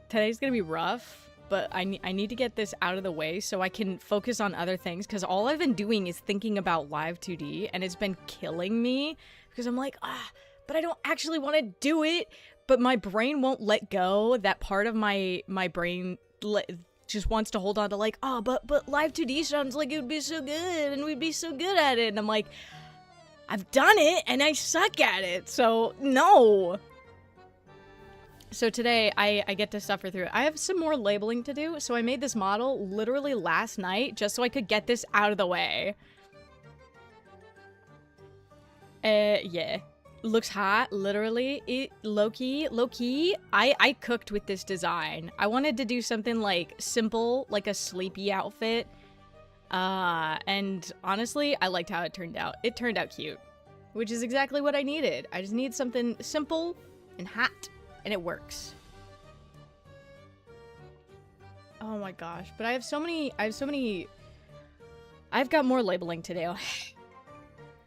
today's gonna be rough, but I need to get this out of the way so I can focus on other things, because all I've been doing is thinking about live2d, and it's been killing me, because I'm like, but I don't actually want to do it, but my brain won't let go. That part of my brain just wants to hold on to like, but live2d sounds like it would be so good, and we'd be so good at it, and I'm like, I've done it, and I suck at it, so no. So today, I get to suffer through it. I have some more labeling to do, so I made this model literally last night just so I could get this out of the way. Yeah. Looks hot, literally. Low-key, I cooked with this design. I wanted to do something, like, simple, like a sleepy outfit. And honestly, I liked how it turned out. It turned out cute, which is exactly what I needed. I just need something simple and hot. And it works. Oh my gosh. But I've got more labeling to do.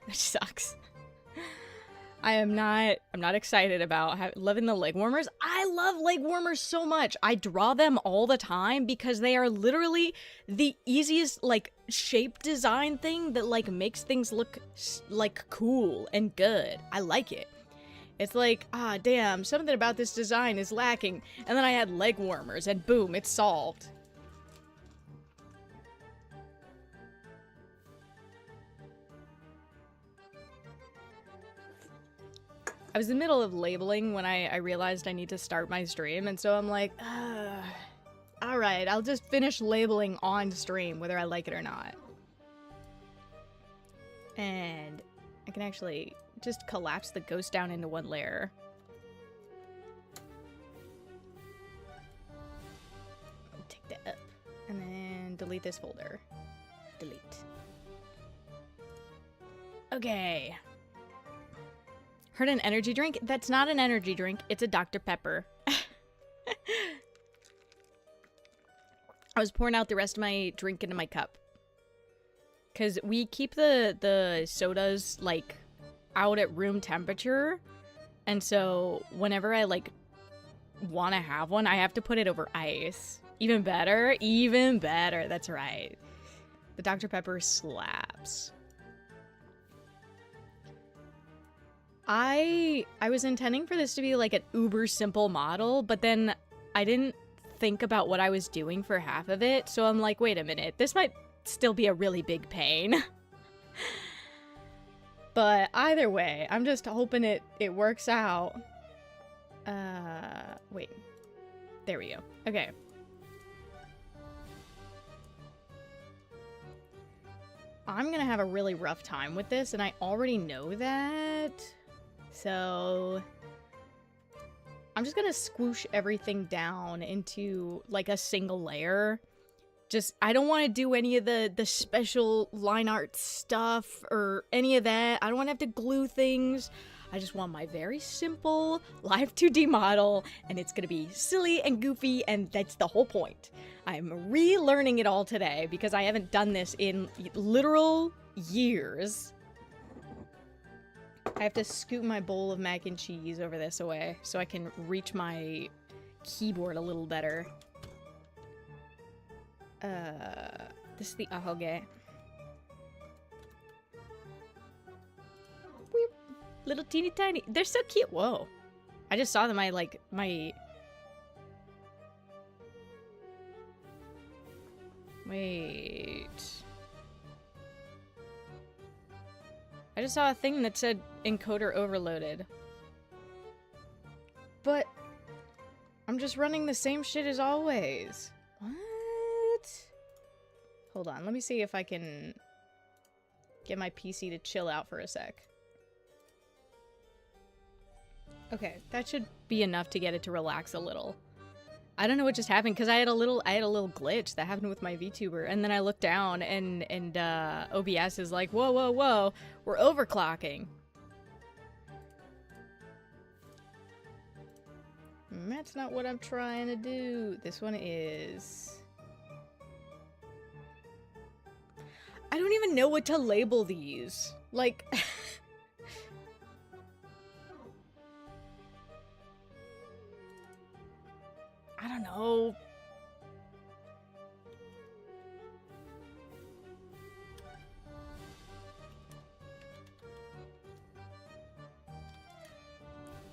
Which sucks. I'm not excited about loving the leg warmers. I love leg warmers so much. I draw them all the time because they are literally the easiest, like, shape design thing that, like, makes things look, like, cool and good. I like it. It's like, damn, something about this design is lacking. And then I had leg warmers, and boom, it's solved. I was in the middle of labeling when I realized I need to start my stream, and so I'm like, alright, I'll just finish labeling on stream, whether I like it or not. And I can actually just collapse the ghost down into one layer. Take that up. And then delete this folder. Delete. Okay. Heard an energy drink? That's not an energy drink. It's a Dr. Pepper. I was pouring out the rest of my drink into my cup. Because we keep the sodas, like, out at room temperature, and so whenever I, like, want to have one, I have to put it over ice. Even better, that's right. The Dr. Pepper slaps. I was intending for this to be like an uber simple model, but then I didn't think about what I was doing for half of it, so I'm like, wait a minute, this might still be a really big pain. But either way, I'm just hoping it works out. Wait. There we go. Okay. I'm gonna have a really rough time with this, and I already know that. So I'm just gonna squoosh everything down into, like, a single layer. Just, I don't want to do any of the special line art stuff or any of that. I don't want to have to glue things. I just want my very simple live2d model, and it's going to be silly and goofy, and that's the whole point. I'm relearning it all today because I haven't done this in literal years. I have to scoot my bowl of mac and cheese over this away so I can reach my keyboard a little better. This is the ahoge. Weep. Little teeny tiny. They're so cute. Whoa. I just saw them. Wait. I just saw a thing that said encoder overloaded. But I'm just running the same shit as always. What? Hold on, let me see if I can get my PC to chill out for a sec. Okay, that should be enough to get it to relax a little. I don't know what just happened, because I had a little glitch that happened with my VTuber, and then I looked down and OBS is like, whoa, we're overclocking. That's not what I'm trying to do. This one is... I don't even know what to label these. Like... I don't know. Oh.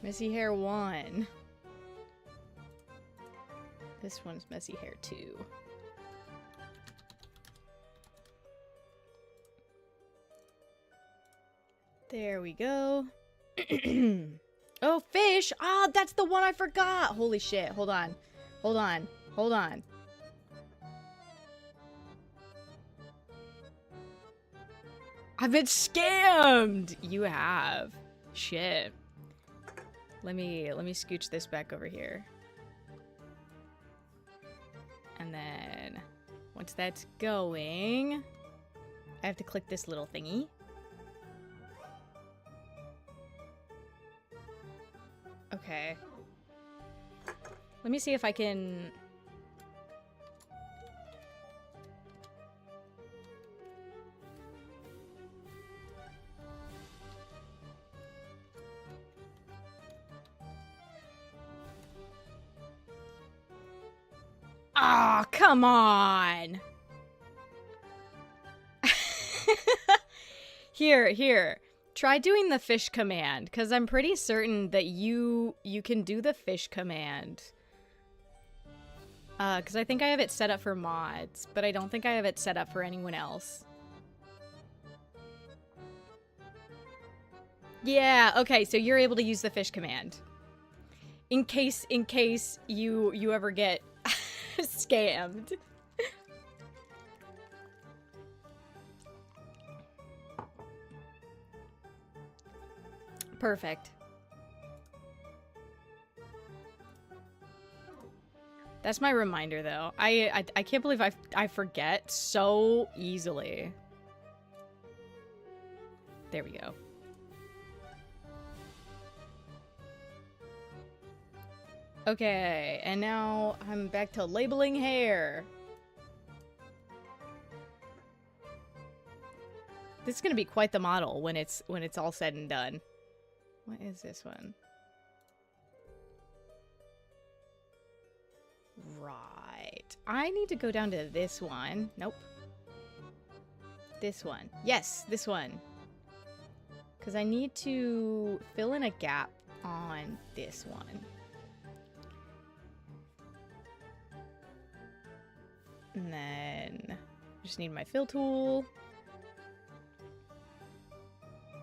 Messy hair 1. This one's messy hair 2. There we go. Oh, fish! Ah, that's the one I forgot! Holy shit, hold on. Hold on. Hold on. I've been scammed! You have. Shit. Let me scooch this back over here. And then once that's going, I have to click this little thingy. Okay. Let me see if I can... Ah, oh, come on! Here. Try doing the fish command, because I'm pretty certain that you can do the fish command. Because I think I have it set up for mods, but I don't think I have it set up for anyone else. Yeah, okay, so you're able to use the fish command. In case you ever get scammed. Perfect. That's my reminder, though. I can't believe I forget so easily. There we go. Okay, and now I'm back to labeling hair. This is gonna be quite the model when it's all said and done. What is this one? Right. I need to go down to this one. Nope. This one. Yes, this one. Because I need to fill in a gap on this one. And then I just need my fill tool.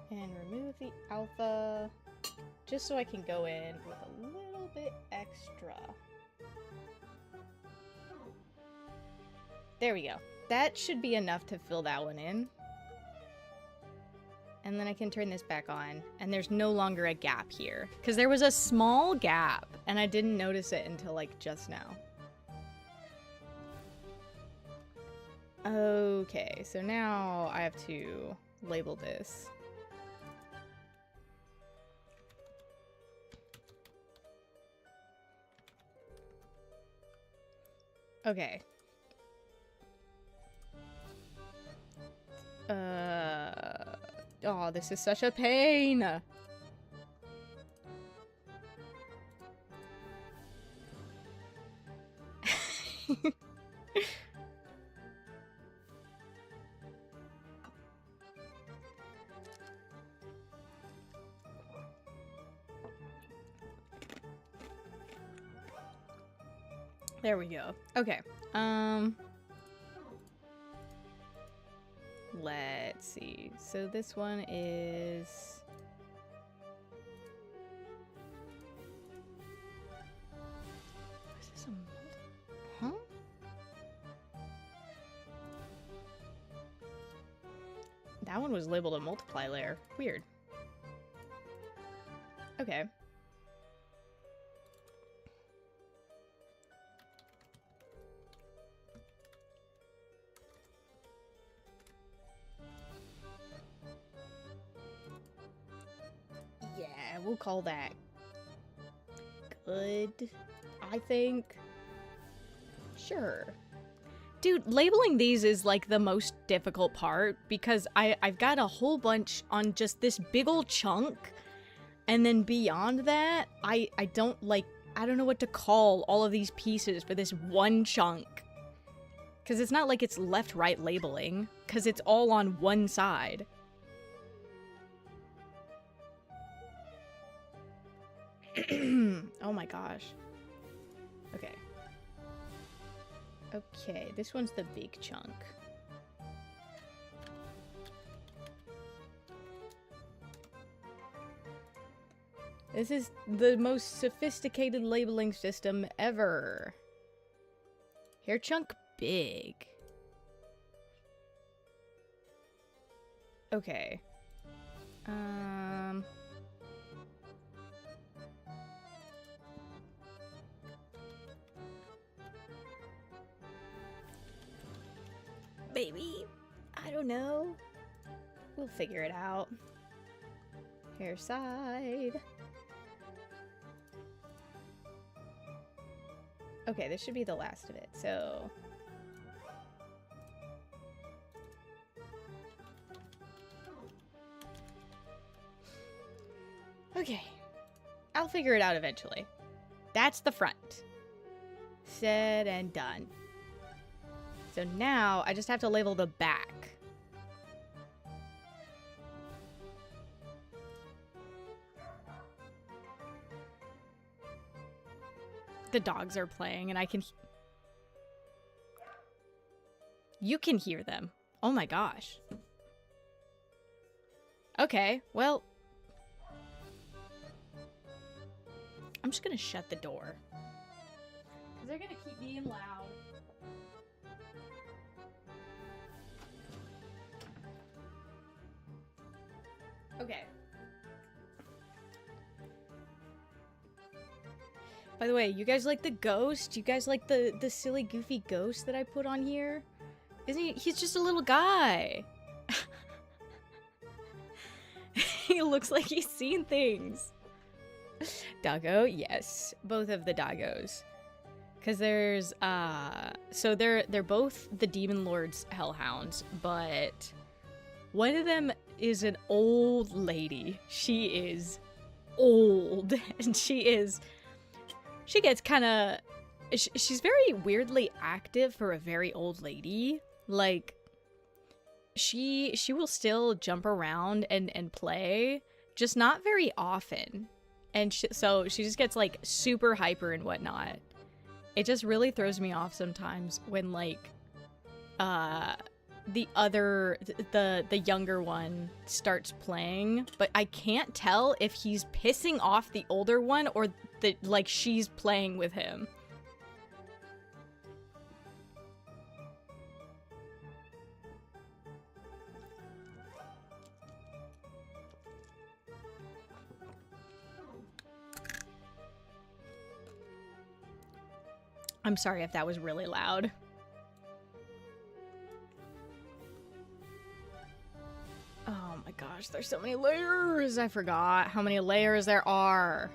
And remove the alpha, just so I can go in with a little bit extra. There we go. That should be enough to fill that one in. And then I can turn this back on, and there's no longer a gap here. Because there was a small gap, and I didn't notice it until, like, just now. Okay, so now I have to label this. Okay. Oh, this is such a pain. There we go. Okay. Let's see. So this one is... Is this a... Huh? That one was labeled a multiply layer. Weird. Okay. Yeah, we'll call that good, I think. Sure. Dude, labeling these is like the most difficult part because I've got a whole bunch on just this big ol' chunk, and then beyond that, I don't like I don't know what to call all of these pieces for this one chunk. Because it's not like it's left-right labeling, because it's all on one side. Oh my gosh. Okay. Okay, this one's the big chunk. This is the most sophisticated labeling system ever. Hair chunk big. Okay. Maybe. I don't know. We'll figure it out. Hair side. Okay, this should be the last of it, so... Okay. I'll figure it out eventually. That's the front. Said and done. So now, I just have to label the back. The dogs are playing and I can... You can hear them. Oh my gosh. Okay, well... I'm just gonna shut the door. Because they're gonna keep being loud. Okay. By the way, you guys like the ghost? You guys like the silly goofy ghost that I put on here? Isn't he? He's just a little guy. He looks like he's seen things. Doggo, yes. Both of the doggos. Cause there's so they're both the Demon Lord's hellhounds, but one of them is an old lady. She is old, and she gets kind of... She's very weirdly active for a very old lady. Like, she will still jump around and play, just not very often. And so she just gets, like, super hyper and whatnot. It just really throws me off sometimes when, like, the younger one starts playing, but I can't tell if he's pissing off the older one or like she's playing with him. I'm sorry if that was really loud. Oh my gosh, there's so many layers! I forgot how many layers there are.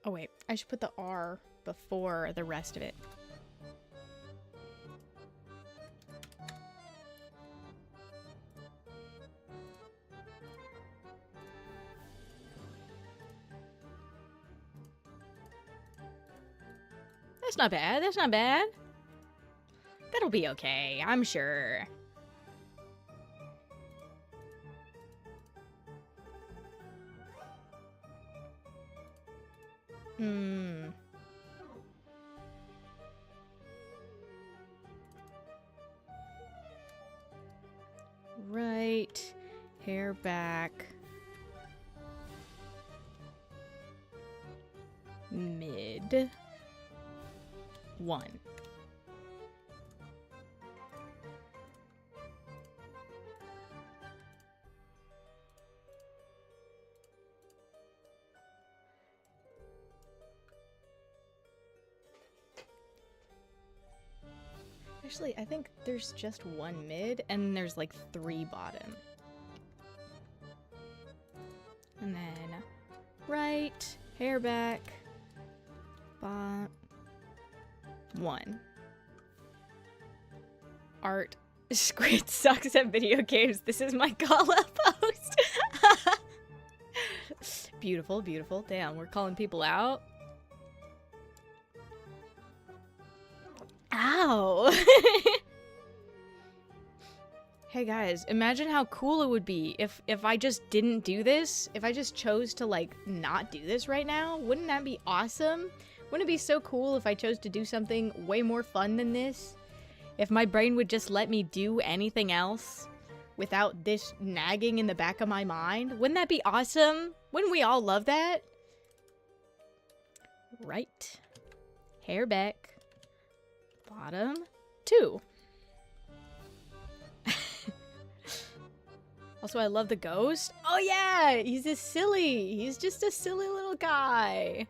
Oh wait, I should put the R before the rest of it. That's not bad, that's not bad. That'll be okay, I'm sure. Right. Hair back. Mid. 1. Actually, I think there's just 1 mid, and there's like 3 bottom. And then right, hair back, 1. Art. Squid sucks at video games. This is my call-out post. Beautiful, beautiful. Damn, we're calling people out. Ow. Hey guys, imagine how cool it would be if I just didn't do this. If I just chose to like not do this right now. Wouldn't that be awesome? Wouldn't it be so cool if I chose to do something way more fun than this? If my brain would just let me do anything else without this nagging in the back of my mind. Wouldn't that be awesome? Wouldn't we all love that? Right. Hair back. Bottom 2. Also, I love the ghost. Oh yeah, he's just silly. He's just a silly little guy.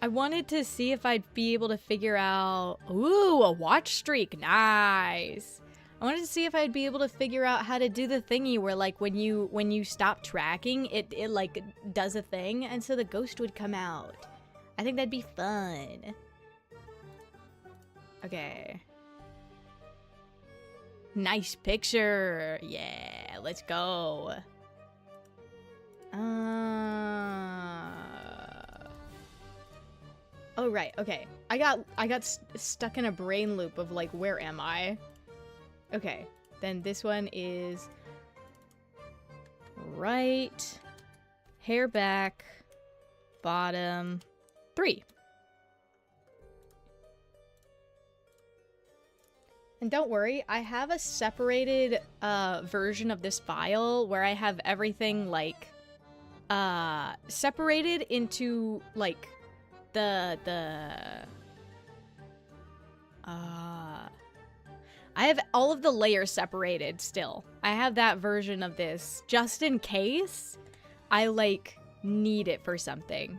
I wanted to see if I'd be able to figure out... Ooh, a watch streak. Nice. I wanted to see if I'd be able to figure out how to do the thingy where, like, when you stop tracking, it like, does a thing, and so the ghost would come out. I think that'd be fun. Okay. Nice picture. Yeah, let's go. Oh, right. Okay. I got stuck in a brain loop of like, where am I? Okay. Then this one is right, hair back, bottom 3. And don't worry, I have a separated version of this file where I have everything like separated into like I have all of the layers separated still. I have that version of this just in case I like need it for something.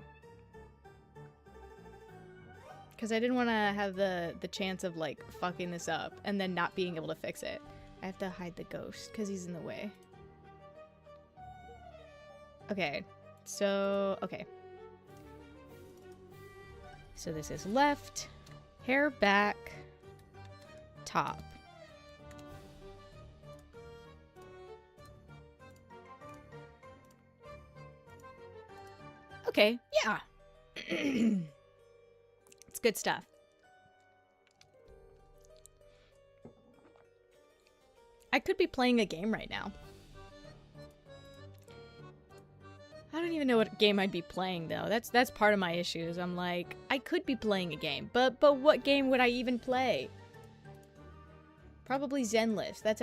Because I didn't want to have the chance of like fucking this up and then not being able to fix it. I have to hide the ghost because he's in the way. Okay, so okay. So this is left, hair back, top. Okay, yeah. It's good stuff. I could be playing a game right now. I don't even know what game I'd be playing though. That's part of my issues. I'm like, I could be playing a game, but what game would I even play? Probably Zenless. That's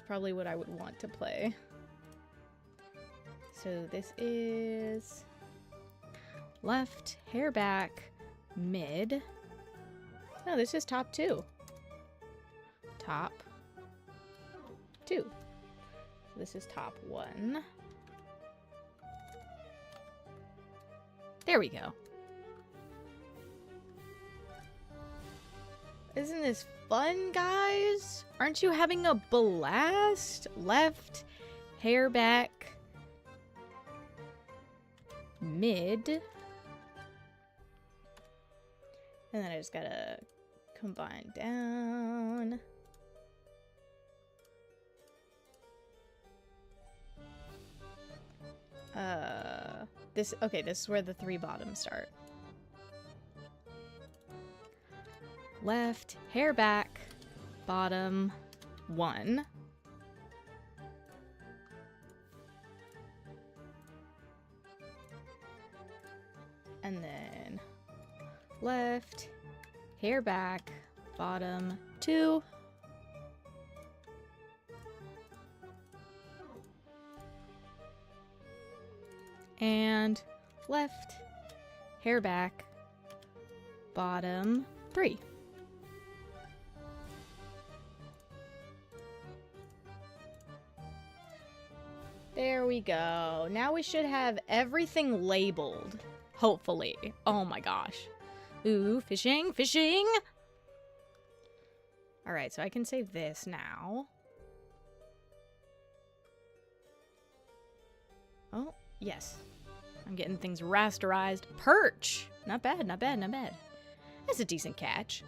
probably what I would want to play. So this is left, hair back, mid. No, this is top 2. Top 2. So this is top 1. There we go. Isn't this fun, guys? Aren't you having a blast? Left, hair back, mid. And then I just gotta combine down. This is where the 3 bottoms start. Left, hair back, bottom 1. And then left, hair back, bottom 2. And left, hair back, bottom 3. There we go. Now we should have everything labeled. Hopefully. Oh my gosh. Ooh, fishing, fishing! Alright, so I can save this now. Oh, yes. I'm getting things rasterized. Perch! Not bad, not bad, not bad. That's a decent catch.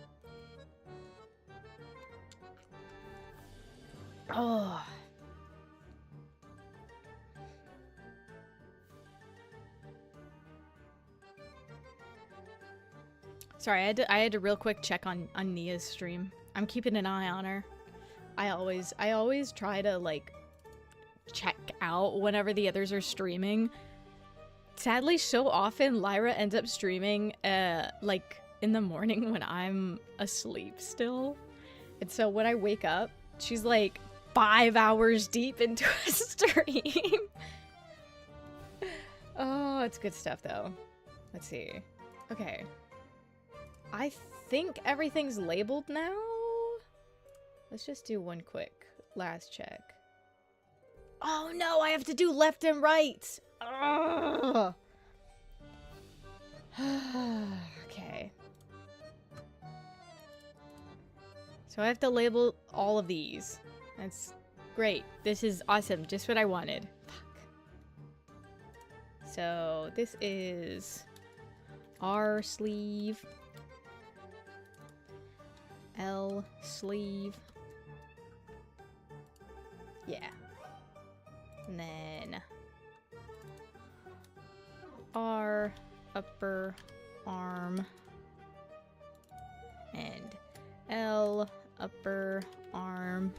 Oh. Sorry, I had to real quick check on Nia's stream. I'm keeping an eye on her. I always try to like check out whenever the others are streaming. Sadly, so often Lyra ends up streaming like in the morning when I'm asleep still. And so when I wake up, she's like 5 hours deep into a stream. Oh, it's good stuff though. Let's see. Okay. I think everything's labeled now. Let's just do one quick last check. Oh no, I have to do left and right. Ugh. Okay. So I have to label all of these. That's great. This is awesome. Just what I wanted. Fuck. So this is R sleeve. L sleeve. Yeah. And then R upper arm and L upper arm.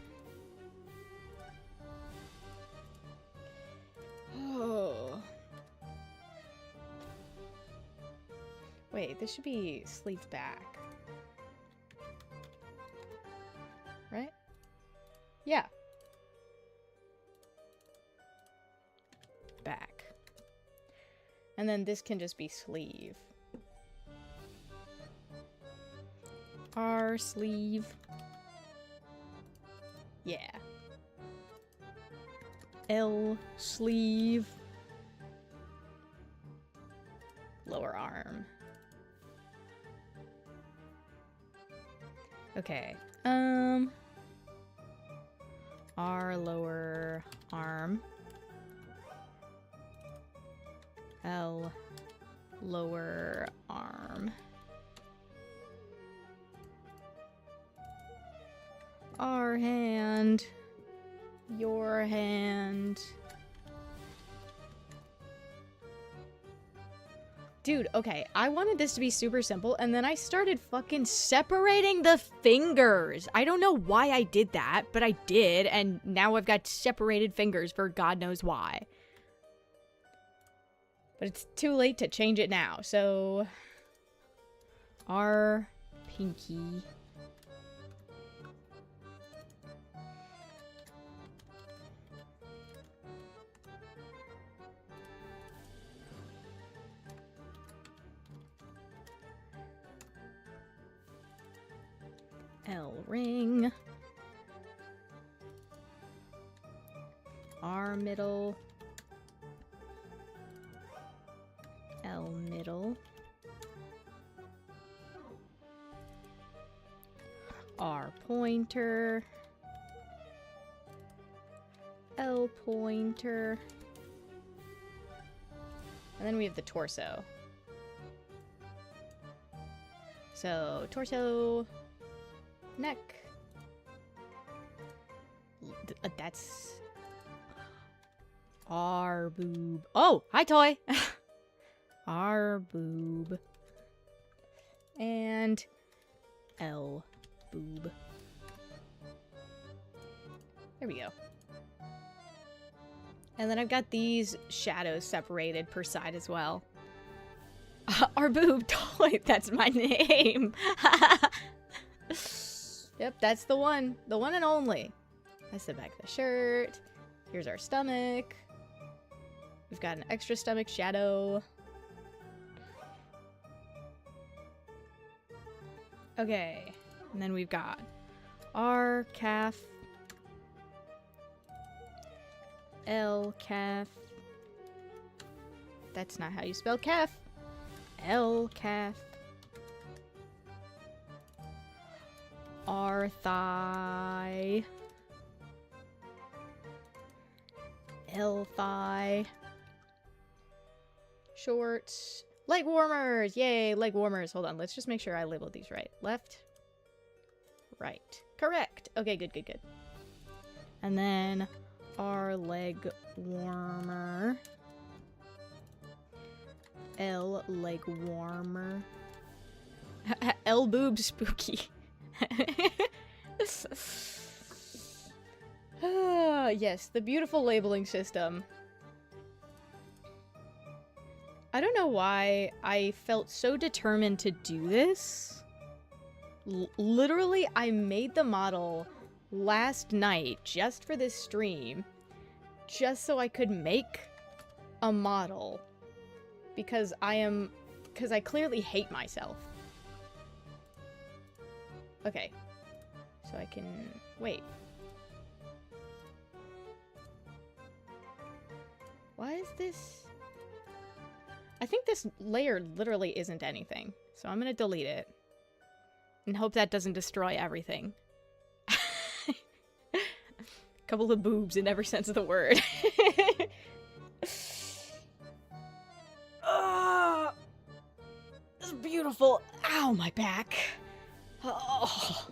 Oh. Wait, this should be sleeve back. Right? Yeah. Back. And then this can just be sleeve. R sleeve. Yeah. L sleeve. Lower arm. Okay. R lower arm. L lower arm. R hand. Your hand. Dude, okay, I wanted this to be super simple, and then I started fucking separating the fingers. I don't know why I did that, but I did, and now I've got separated fingers for God knows why. But it's too late to change it now, so... R pinky. L ring. R middle. L middle. R pointer. L pointer. And then we have the torso. So, torso, neck. That's R boob. Oh, hi toy. R boob. And L boob. There we go. And then I've got these shadows separated per side as well. R boob toy, that's my name. Yep, that's the one and only. That's the back of the shirt. Here's our stomach. We've got an extra stomach shadow. Okay, and then we've got R calf, L calf. That's not how you spell calf. L calf. R thigh. L thigh. shorts. Leg warmers! Yay, leg warmers. Hold on, let's just make sure I labeled these right. Left, right. Correct. Okay, good, good, good. And then our leg warmer. L leg warmer. L boob spooky. Yes, the beautiful labeling system. I don't know why I felt so determined to do this. Literally, I made the model last night just for this stream, just so I could make a model because I clearly hate myself. Okay, so I can wait. Why is this? I think this layer literally isn't anything, so I'm gonna delete it and hope that doesn't destroy everything. Couple of boobs in every sense of the word. Oh, this is beautiful. Ow, my back. Oh.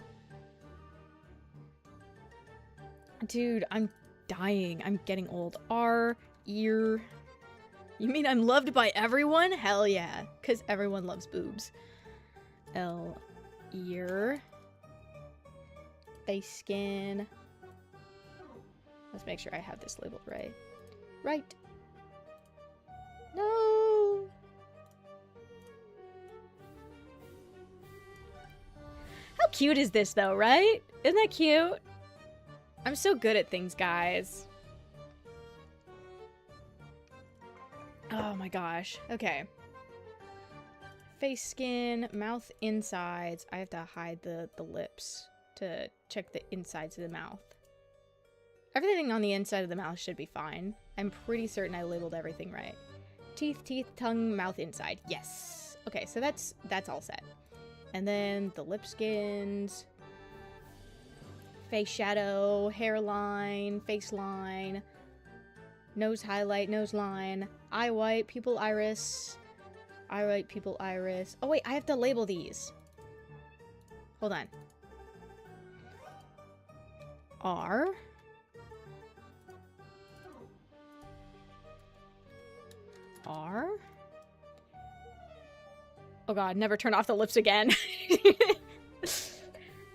Dude, I'm dying. I'm getting old. R, ear. You mean I'm loved by everyone? Hell yeah, because everyone loves boobs. L, ear. Face skin. Let's make sure I have this labeled right. Right. No. How cute is this though, right? Isn't that cute? I'm so good at things, guys. Oh my gosh. Okay. Face skin, mouth insides. I have to hide the lips to check the insides of the mouth. Everything on the inside of the mouth should be fine. I'm pretty certain I labeled everything right. Teeth, tongue, mouth inside. Yes. Okay, so that's all set. And then the lip skins, face shadow, hairline, face line, nose highlight, nose line, eye white, pupil iris, eye white, pupil iris. Oh wait, I have to label these. Hold on. R. R. Oh god, never turn off the lips again.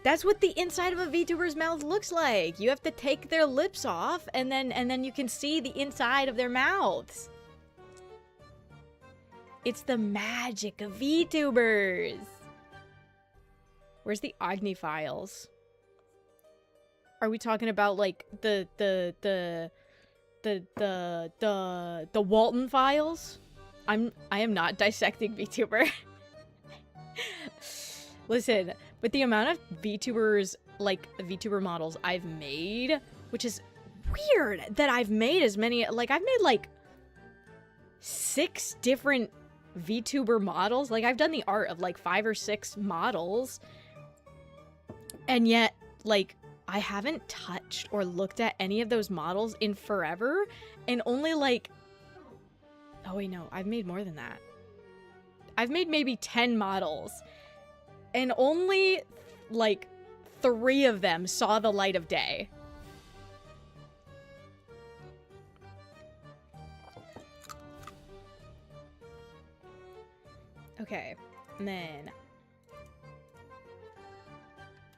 That's what the inside of a VTuber's mouth looks like. You have to take their lips off and then you can see the inside of their mouths. It's the magic of VTubers. Where's the Agni files? Are we talking about like the Walton files? I am not dissecting VTuber. Listen, with the amount of VTubers, like VTuber models I've made, which is weird that I've made as many, like I've made like 6 different VTuber models. Like I've done the art of like 5 or 6 models. And yet, like, I haven't touched or looked at any of those models in forever, and only like, oh wait, no, I've made more than that. I've made maybe 10 models, and only like 3 of them saw the light of day. Okay, and then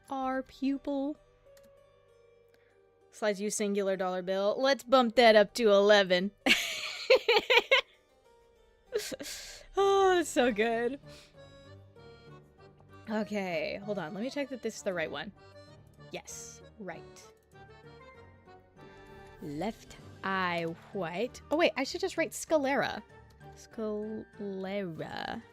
our pupil. Slides use singular dollar bill. Let's bump that up to 11. Oh, that's so good. Okay, hold on. Let me check that this is the right one. Yes, right. Left eye white. Oh wait, I should just write sclera. Sclera.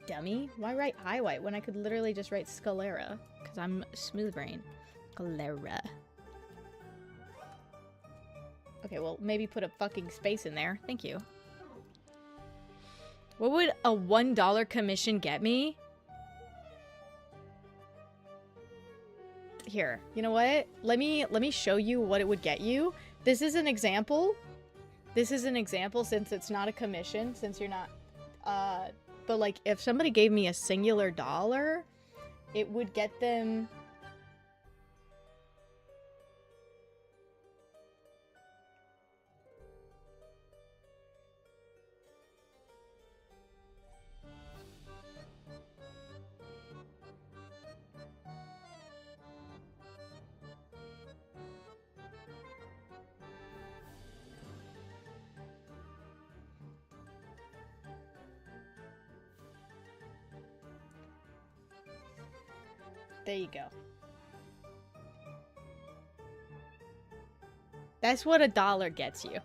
Dummy. Why write eye white when I could literally just write sclera? Because I'm smooth brain. Sclera. Okay, well, maybe put a fucking space in there. Thank you. What would a $1 commission get me? Here, you know what? Let me show you what it would get you. This is an example. this is an example since it's not a commission, since you're not, but like if somebody gave me a singular dollar, it would get them... There you go. That's what a dollar gets you.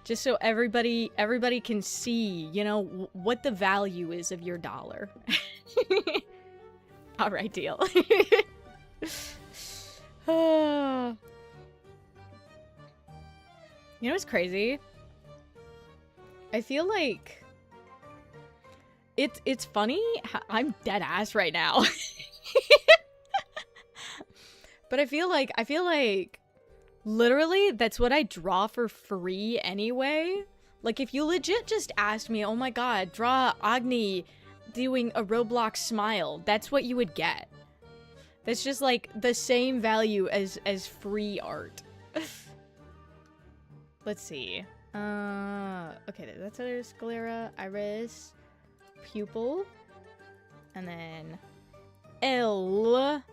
Just so everybody can see, you know, what the value is of your dollar. All right, deal. You know what's crazy? I feel like it's funny. I'm dead ass right now. But I feel like literally that's what I draw for free anyway. Like if you legit just asked me, oh my god, draw Agni doing a Roblox smile, that's what you would get. That's just like the same value as free art. Let's see. Okay, that's other sclera, iris, pupil, and then L.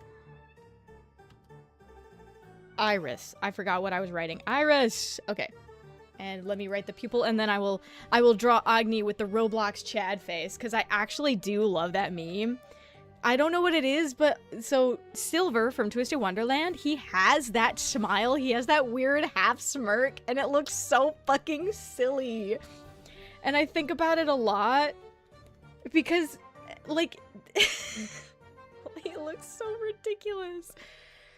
Iris. I forgot what I was writing. Iris! Okay. And let me write the pupil, and then I will draw Agni with the Roblox Chad face, because I actually do love that meme. I don't know what it is, but so Silver from Twisted Wonderland, he has that smile, he has that weird half smirk, and it looks so fucking silly. And I think about it a lot, because, like, he looks so ridiculous.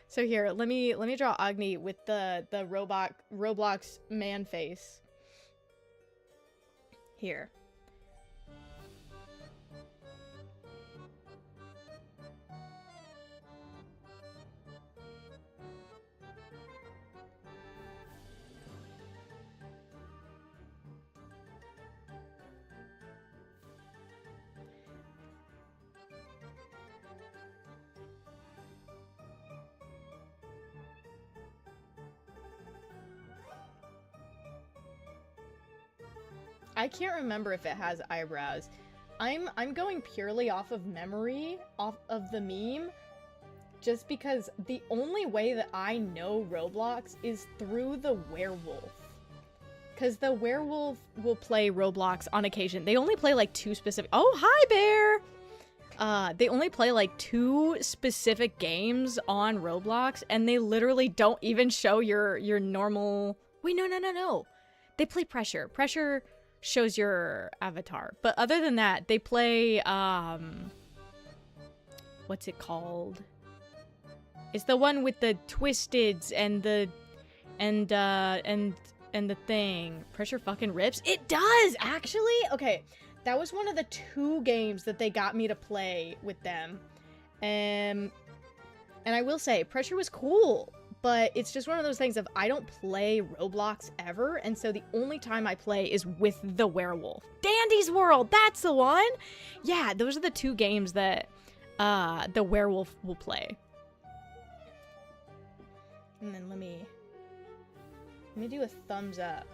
So here, let me draw Agni with the Roblox man face. Here. I can't remember if it has eyebrows. I'm going purely off of memory, off of the meme, just because the only way that I know Roblox is through the werewolf. Because the werewolf will play Roblox on occasion. They only play like 2 specific— oh, hi, Bear! They only play like 2 specific games on Roblox, and they literally don't even show your normal— wait, no. They play Pressure. Pressure shows your avatar. But other than that, they play, what's it called? It's the one with the twisteds and the thing. Pressure fucking rips. It does, actually. Okay, that was one of the 2 games that they got me to play with them. And I will say, Pressure was cool. But it's just one of those things of I don't play Roblox ever, and so the only time I play is with the werewolf. Dandy's World, that's the one! Yeah, those are the 2 games that the werewolf will play. And then let me do a thumbs up.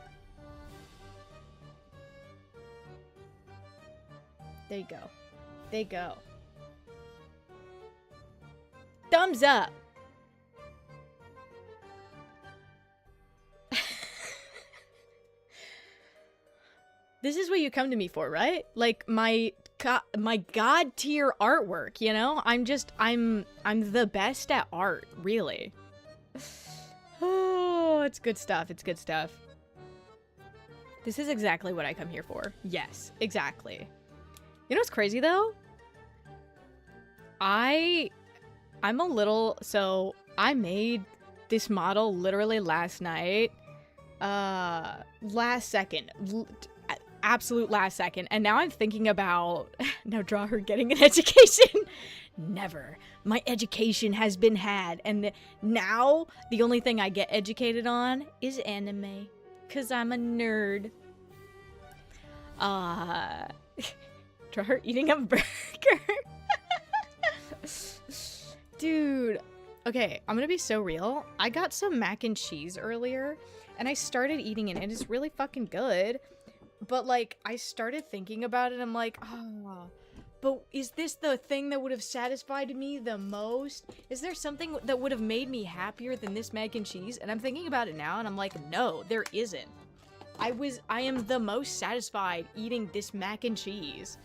There you go. There you go. Thumbs up! This is what you come to me for, right? Like my god tier artwork, you know? I'm the best at art, really. Oh, it's good stuff. It's good stuff. This is exactly what I come here for. Yes, exactly. You know what's crazy though? I'm a little— so I made this model literally last night. Last second. absolute last second. And now I'm thinking about, now draw her getting an education. Never. My education has been had. And now the only thing I get educated on is anime. Because I'm a nerd. Draw her eating a burger. Dude. Okay, I'm gonna be so real. I got some mac and cheese earlier, and I started eating it, and it's really fucking good. But, like, I started thinking about it, I'm like, oh, but is this the thing that would have satisfied me the most? Is there something that would have made me happier than this mac and cheese? And I'm thinking about it now, and I'm like, no, there isn't. I am the most satisfied eating this mac and cheese.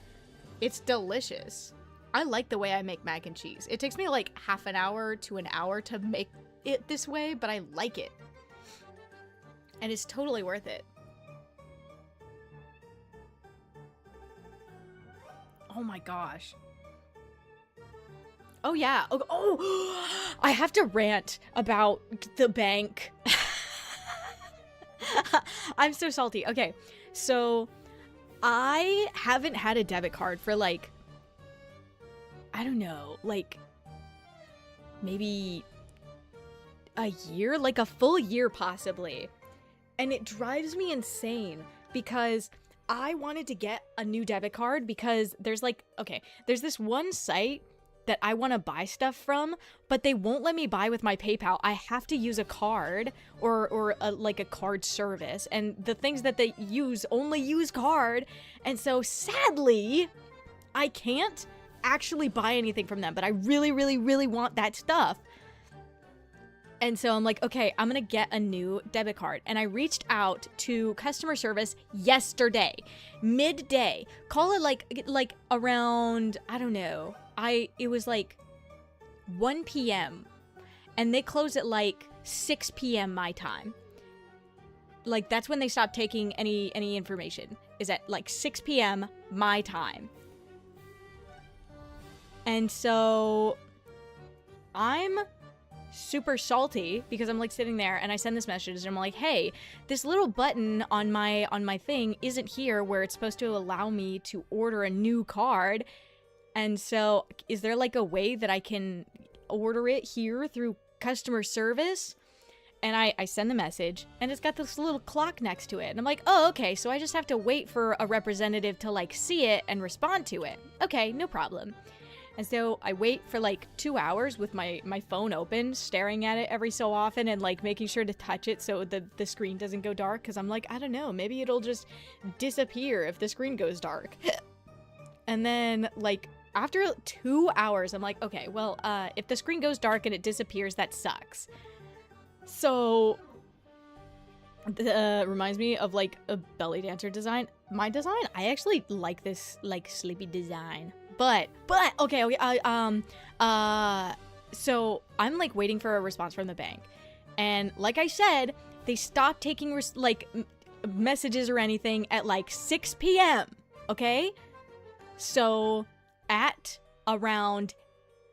It's delicious. I like the way I make mac and cheese. It takes me like half an hour to an hour to make it this way, but I like it. And it's totally worth it. Oh my gosh. Oh yeah. Oh, I have to rant about the bank. I'm so salty. Okay, so I haven't had a debit card for like, I don't know, like maybe a year, like a full year possibly. And it drives me insane because I wanted to get a new debit card because there's like, okay, there's this one site that I want to buy stuff from, but they won't let me buy with my PayPal. I have to use a card or like a card service, and the things that they use only use card, and so sadly I can't actually buy anything from them, but I really, really, really want that stuff. And so I'm like, okay, I'm gonna get a new debit card. And I reached out to customer service yesterday, midday. Call it like around, I don't know. It was like 1 p.m. and they close at like 6 p.m. my time. Like that's when they stop taking any information, is at like 6 p.m. my time. And so I'm super salty because I'm like sitting there and I send this message and I'm like, hey, this little button on my thing isn't here where it's supposed to allow me to order a new card. And so is there like a way that I can order it here through customer service? And I send the message and it's got this little clock next to it. And I'm like, oh, okay. So I just have to wait for a representative to like see it and respond to it. Okay, no problem. And so I wait for like 2 hours with my phone open, staring at it every so often and like making sure to touch it so the screen doesn't go dark. Cause I'm like, I don't know, maybe it'll just disappear if the screen goes dark. And then like after 2 hours, I'm like, okay, well, if the screen goes dark and it disappears, that sucks. So reminds me of like a belly dancer design. My design, I actually like this like sleepy design. But okay, so I'm like waiting for a response from the bank, and like I said, they stopped taking messages or anything at like 6 p.m. Okay, so at around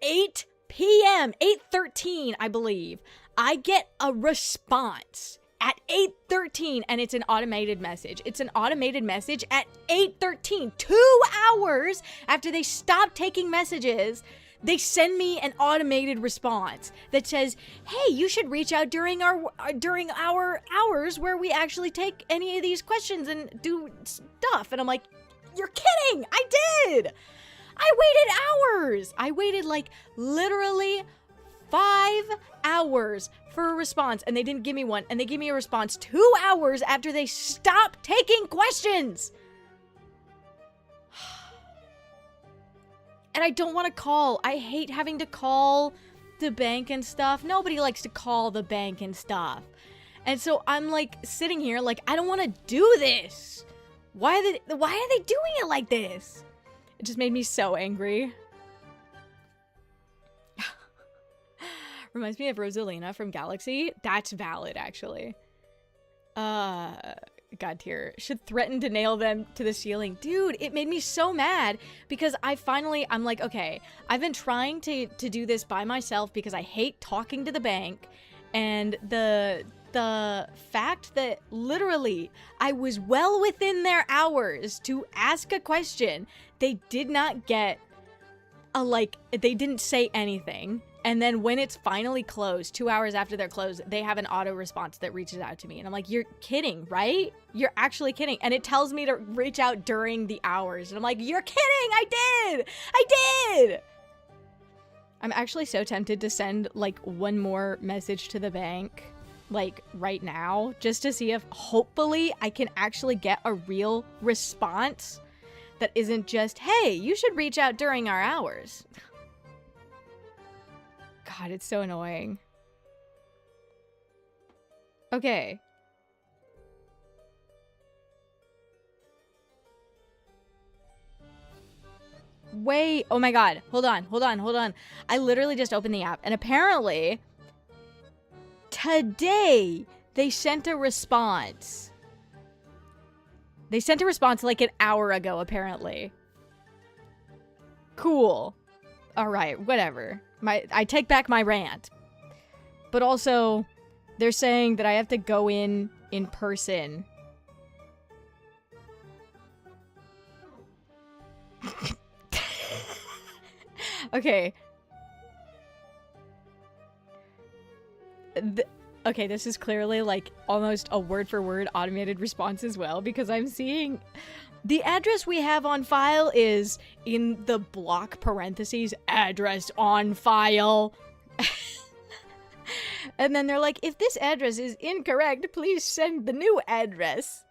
8 p.m., 8:13, I believe, I get a response at 8:13, and it's an automated message. It's an automated message at 8:13, 2 hours after they stopped taking messages. They send me an automated response that says, "Hey, you should reach out during our hours where we actually take any of these questions and do stuff." And I'm like, "You're kidding! I did. I waited hours. I waited like literally 5 hours for a response, and they didn't give me one, and they gave me a response 2 hours after they stopped taking questions." And I don't want to call. I hate having to call the bank and stuff. Nobody likes to call the bank and stuff. And so I'm like sitting here like, I don't want to do this. Why are they doing it like this? It just made me so angry. Reminds me of Rosalina from Galaxy. That's valid, actually. God tier. Should threaten to nail them to the ceiling. Dude, it made me so mad because I'm like, okay, I've been trying to do this by myself because I hate talking to the bank, and the the fact that literally I was well within their hours to ask a question. They did not get a, like, they didn't say anything. And then when it's finally closed, 2 hours after they're closed, they have an auto response that reaches out to me. And I'm like, you're kidding, right? You're actually kidding. And it tells me to reach out during the hours. And I'm like, you're kidding. I did. I'm actually so tempted to send like one more message to the bank, like right now, just to see if hopefully I can actually get a real response that isn't just, hey, you should reach out during our hours. God, it's so annoying. Okay. Wait. Oh my God. Hold on. I literally just opened the app and apparently today they sent a response. They sent a response like an hour ago, apparently. Cool. All right, whatever. I take back my rant. But also, they're saying that I have to go in person. Okay. Okay, this is clearly like almost a word-for-word automated response as well, because I'm seeing the address we have on file is in the block parentheses, address on file. And then they're like, if this address is incorrect, please send the new address.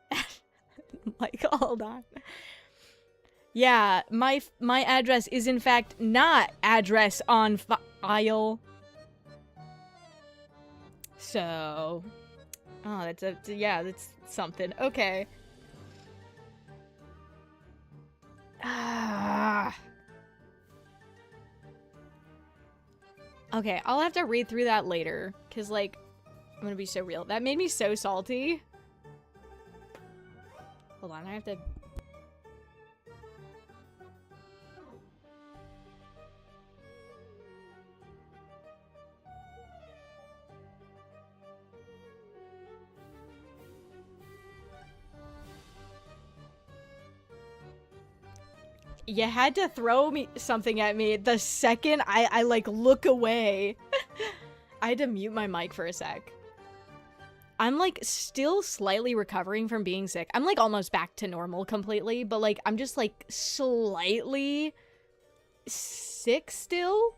Like, hold on. Yeah, my address is in fact not address on file. So, oh, that's something. Okay. Okay, I'll have to read through that later, because, like, I'm gonna be so real. That made me so salty. Hold on, I have to... You had to throw something at me the second I like look away. I had to mute my mic for a sec. I'm like still slightly recovering from being sick. I'm like almost back to normal completely, but like I'm just like slightly sick still.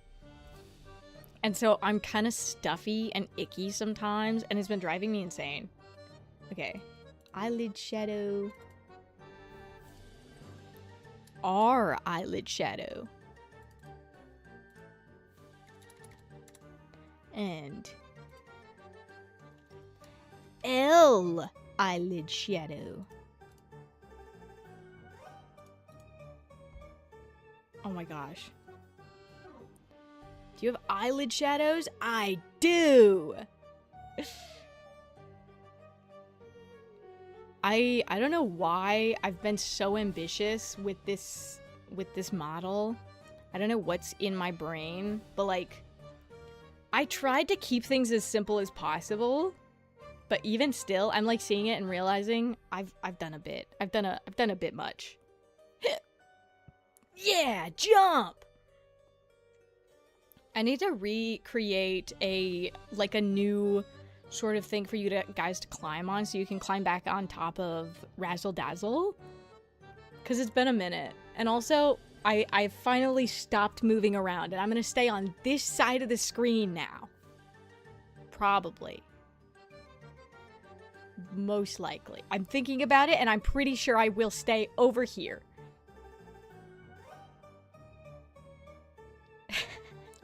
And so I'm kind of stuffy and icky sometimes, and it's been driving me insane. Okay. Eyelid shadow. R eyelid shadow. And L eyelid shadow. Oh my gosh. Do you have eyelid shadows? I do. I don't know why I've been so ambitious with this model. I don't know what's in my brain, but like I tried to keep things as simple as possible, but even still I'm like seeing it and realizing I've done a bit. I've done a bit much. Yeah, jump. I need to recreate a new sort of thing for you guys to climb on, so you can climb back on top of Razzle Dazzle, because it's been a minute. And also I finally stopped moving around, and I'm gonna stay on this side of the screen now, probably, most likely. I'm thinking about it, and I'm pretty sure I will stay over here.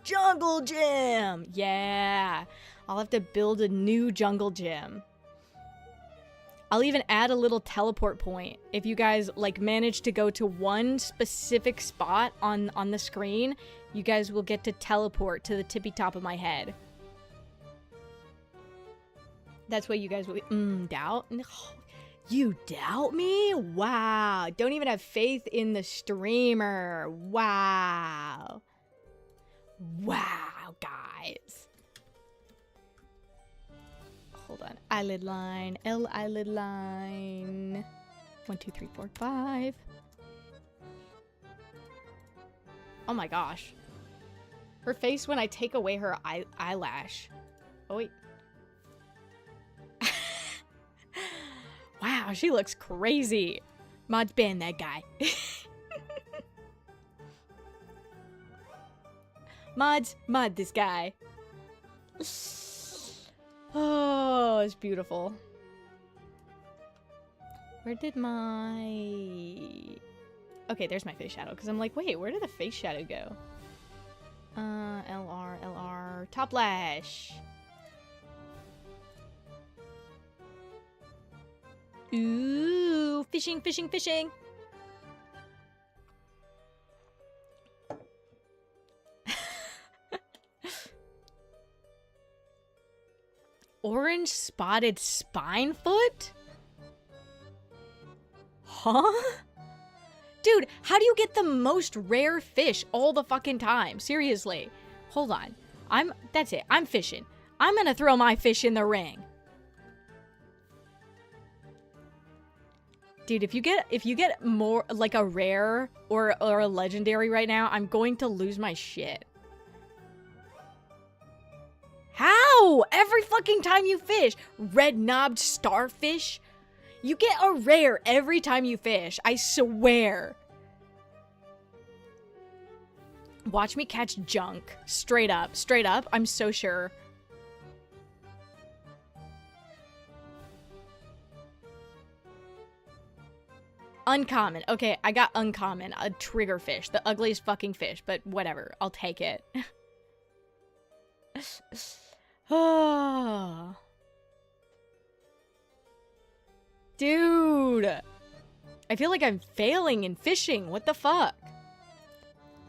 Jungle gym, yeah. I'll have to build a new jungle gym. I'll even add a little teleport point. If you guys like manage to go to one specific spot on the screen, you guys will get to teleport to the tippy top of my head. That's what you guys will doubt? You doubt me? Wow. Don't even have faith in the streamer. Wow. Wow, guys. Hold on. eyelid line. L eyelid line. 1, 2, 3, 4, 5. Oh my gosh. Her face when I take away her eyelash. Oh wait. Wow, she looks crazy. Mod's ban that guy. Mod this guy. Oh, it's beautiful. Where did my... Okay, there's my face shadow, because I'm like, wait, where did the face shadow go? LR, top lash. Ooh, fishing, fishing, fishing. Orange spotted spine foot? Huh? Dude, how do you get the most rare fish all the fucking time? Seriously. Hold on. That's it. I'm fishing. I'm gonna throw my fish in the ring. Dude, if you get more like a rare or a legendary right now, I'm going to lose my shit. How? Every fucking time you fish. Red-knobbed starfish? You get a rare every time you fish. I swear. Watch me catch junk. Straight up. Straight up. I'm so sure. Uncommon. Okay, I got uncommon. A triggerfish. The ugliest fucking fish. But whatever. I'll take it. Oh. Dude. I feel like I'm failing in fishing. What the fuck?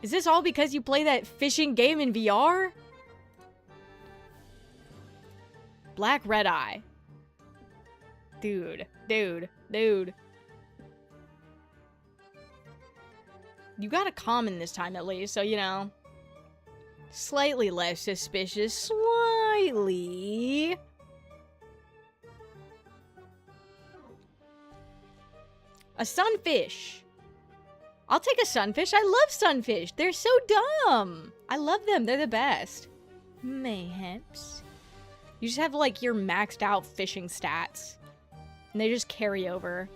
Is this all because you play that fishing game in VR? Black red eye. Dude. Dude. Dude. You got a common this time at least, so you know. Slightly less suspicious. Slightly. A sunfish. I'll take a sunfish. I love sunfish. They're so dumb. I love them. They're the best. Mayhaps. You just have like your maxed out fishing stats. And they just carry over.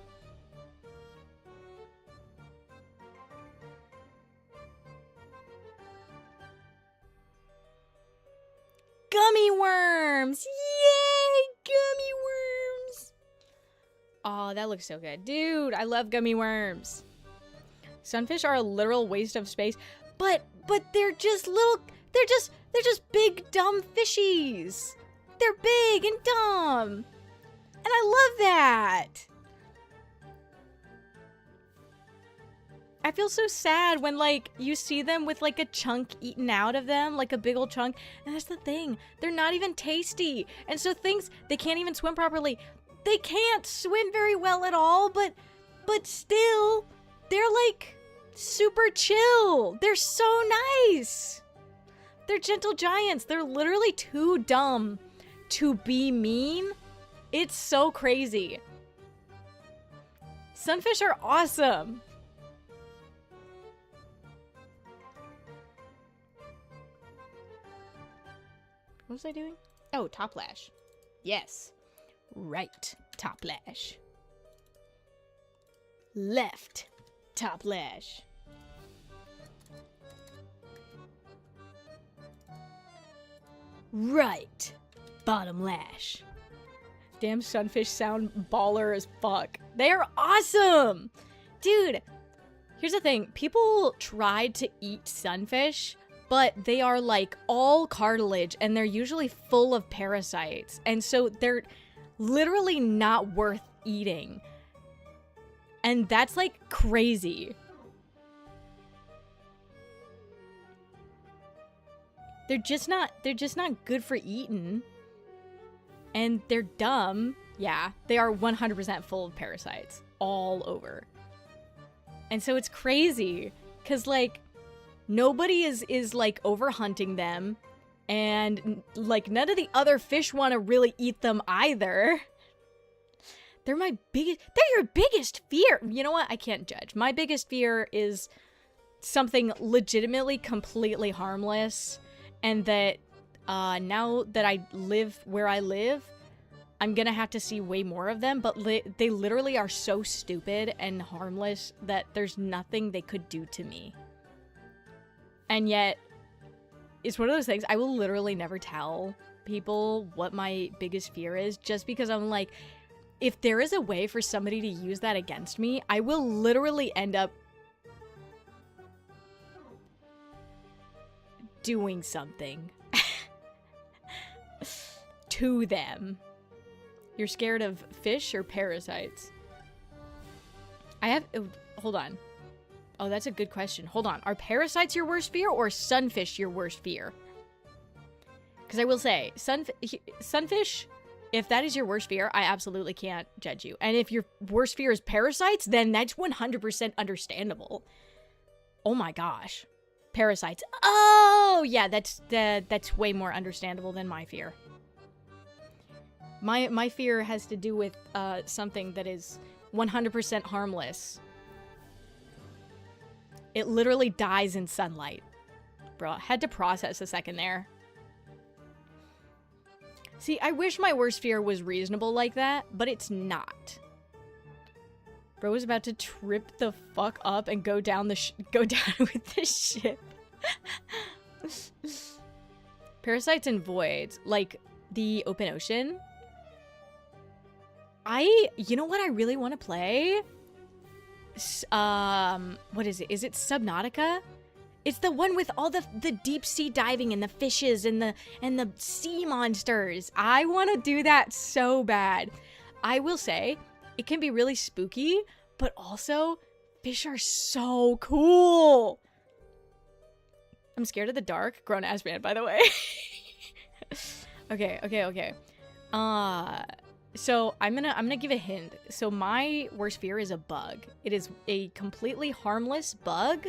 Gummy worms! Yay! Gummy worms! Oh, that looks so good. Dude, I love gummy worms. Sunfish are a literal waste of space, but they're just little, they're just big dumb fishies. They're big and dumb. And I love that. I feel so sad when, like, you see them with, like, a chunk eaten out of them, like a big old chunk. And that's the thing. They're not even tasty. And so things, they can't even swim properly. They can't swim very well at all, but still, they're, like, super chill. They're so nice. They're gentle giants. They're literally too dumb to be mean. It's so crazy. Sunfish are awesome. What was I doing? Oh, top lash. Yes. Right top lash. Left top lash. Right bottom lash. Damn, sunfish sound baller as fuck. They're awesome! Dude, here's the thing. People tried to eat sunfish, but they are like all cartilage and they're usually full of parasites. And so they're literally not worth eating. And that's like crazy. They're just not good for eating. And they're dumb. Yeah, they are 100% full of parasites all over. And so it's crazy cuz like nobody is like over hunting them, And like none of the other fish want to really eat them either. They're your biggest fear. You know what? I can't judge. My biggest fear is something legitimately completely harmless, and that now that I live where I live, I'm gonna have to see way more of them, but they literally are so stupid and harmless that there's nothing they could do to me. And yet, it's one of those things, I will literally never tell people what my biggest fear is, just because I'm like, if there is a way for somebody to use that against me, I will literally end up doing something to them. You're scared of fish or parasites? Hold on. Oh, that's a good question. Hold on. Are parasites your worst fear or sunfish your worst fear? Because I will say, sunfish, if that is your worst fear, I absolutely can't judge you. And if your worst fear is parasites, then that's 100% understandable. Oh my gosh. Parasites. Oh, yeah, that's way more understandable than my fear. My fear has to do with something that is 100% harmless. It literally dies in sunlight. Bro, I had to process a second there. See, I wish my worst fear was reasonable like that, but it's not. Bro was about to trip the fuck up and go down with the ship. Parasites and voids, like the open ocean. You know what I really want to play? What is it? Is it Subnautica? It's the one with all the deep sea diving and the fishes and the sea monsters. I want to do that so bad. I will say, it can be really spooky, but also, fish are so cool. I'm scared of the dark. Grown-ass man, by the way. Okay. So I'm gonna give a hint. So my worst fear is a bug. It is a completely harmless bug,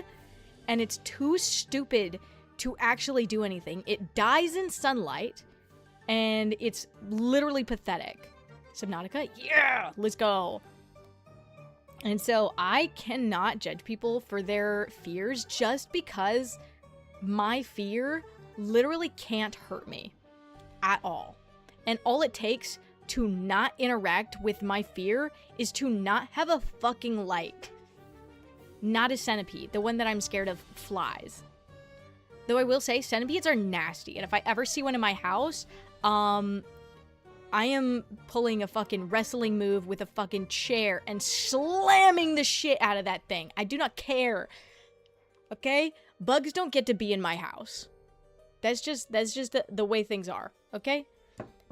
and it's too stupid to actually do anything. It dies in sunlight, and it's literally pathetic. Subnautica? Yeah! Let's go! And so I cannot judge people for their fears just because my fear literally can't hurt me at all. And all it takes to not interact with my fear is to not have a fucking light. Not a centipede. The one that I'm scared of flies. Though I will say, centipedes are nasty. And if I ever see one in my house, I am pulling a fucking wrestling move with a fucking chair and slamming the shit out of that thing. I do not care. Okay? Bugs don't get to be in my house. That's just the way things are. Okay?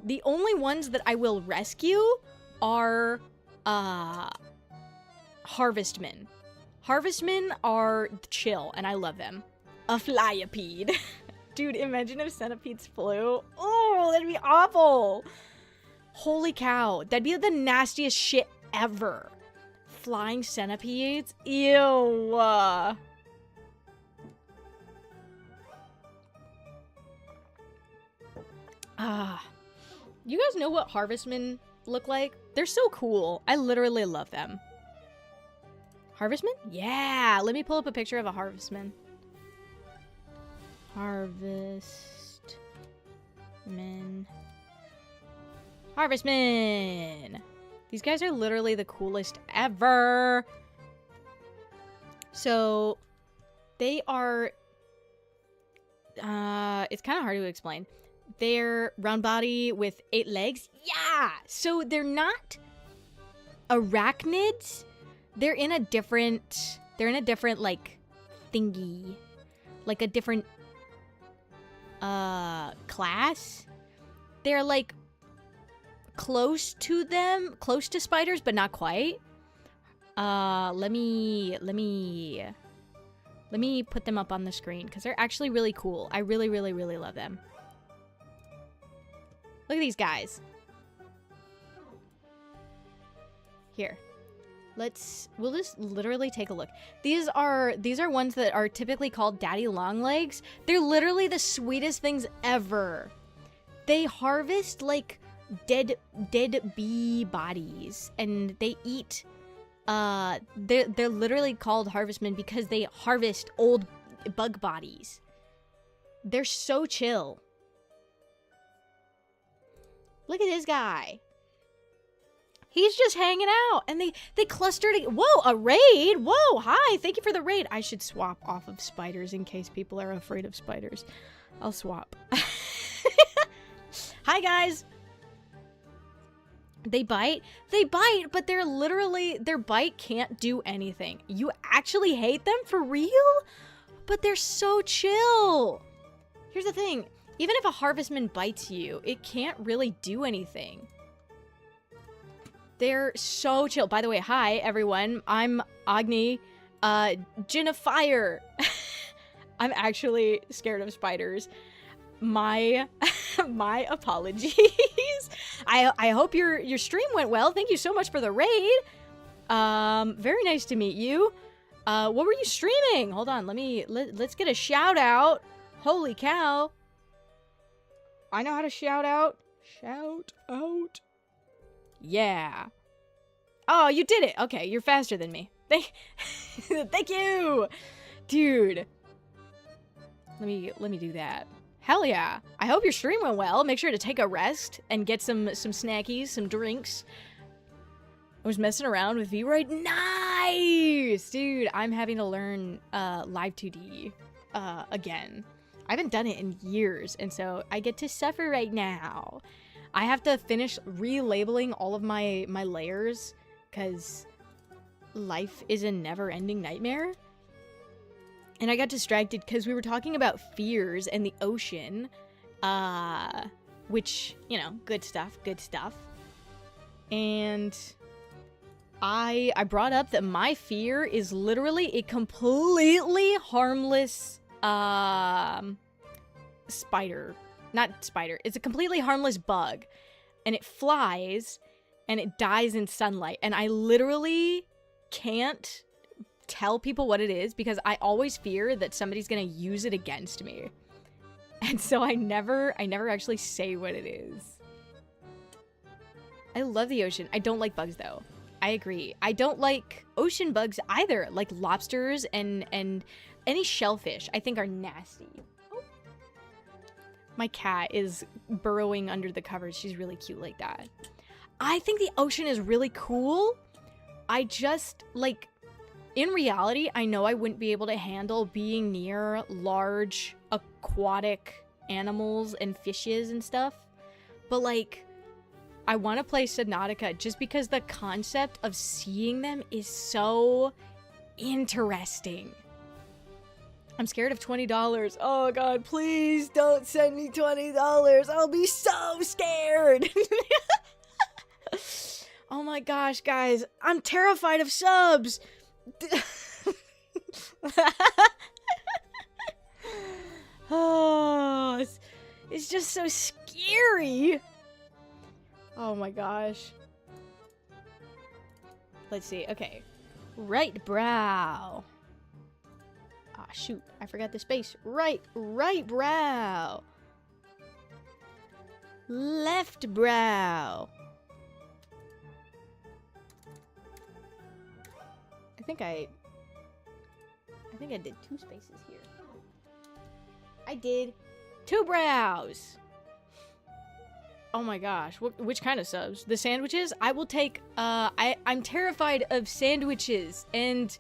The only ones that I will rescue are harvestmen. Harvestmen are chill, and I love them. A flyapede. Dude, imagine if centipedes flew. Oh, that'd be awful. Holy cow. That'd be the nastiest shit ever. Flying centipedes? Ew. You guys know what harvestmen look like? They're so cool. I literally love them. Harvestmen? Yeah! Let me pull up a picture of a harvestman. Harvestmen. Harvestmen! These guys are literally the coolest ever. So, they are... it's kind of hard to explain. They're round body with 8 legs. Yeah! So they're not arachnids. They're in a different, like, thingy. Like a different, class. They're, like, close to them. Close to spiders, but not quite. Let me put them up on the screen, because they're actually really cool. I really, really, really love them. Look at these guys. Here. We'll just literally take a look. These are ones that are typically called daddy long legs. They're literally the sweetest things ever. They harvest like dead bee bodies, and they eat they're literally called harvestmen because they harvest old bug bodies. They're so chill. Look at this guy. He's just hanging out, and they clustered. Whoa, a raid! Whoa, hi, thank you for the raid. I should swap off of spiders in case people are afraid of spiders. I'll swap. Hi, guys. They bite, but they're literally, their bite can't do anything. You actually hate them for real? But they're so chill. Here's the thing. Even if a harvestman bites you, it can't really do anything. They're so chill. By the way, hi, everyone. I'm Agni, Djinn of Fire. I'm actually scared of spiders. My apologies. I hope your stream went well. Thank you so much for the raid. Very nice to meet you. What were you streaming? Hold on, let's get a shout out. Holy cow. I know how to shout out. Shout out. Yeah. Oh, you did it. Okay, you're faster than me. Thank you. Dude. Let me do that. Hell yeah. I hope your stream went well. Make sure to take a rest and get some snackies, some drinks. I was messing around with V-Roid. Nice! Dude, I'm having to learn live2d again. I haven't done it in years, and so I get to suffer right now. I have to finish relabeling all of my layers because life is a never-ending nightmare. And I got distracted because we were talking about fears and the ocean, which, you know, good stuff. And I brought up that my fear is literally a completely harmless spider. Not spider. It's a completely harmless bug. And it flies and it dies in sunlight. And I literally can't tell people what it is because I always fear that somebody's gonna use it against me. And so I never actually say what it is. I love the ocean. I don't like bugs though. I agree. I don't like ocean bugs either, like lobsters and any shellfish I think are nasty. Oh. My cat is burrowing under the covers. She's really cute like that. I think the ocean is really cool. I just, like, in reality, I know I wouldn't be able to handle being near large aquatic animals and fishes and stuff. But, like, I want to play Subnautica just because the concept of seeing them is so interesting. I'm scared of $20. Oh, God, please don't send me $20. I'll be so scared. Oh, my gosh, guys. I'm terrified of subs. Oh, it's just so scary. Oh my gosh. Let's see. Okay. Right brow. Ah, shoot. I forgot the space. Right brow. Left brow. I think I did 2 spaces here. I did 2 brows. Oh my gosh. Which kind of subs? The sandwiches? I will take, I'm terrified of sandwiches and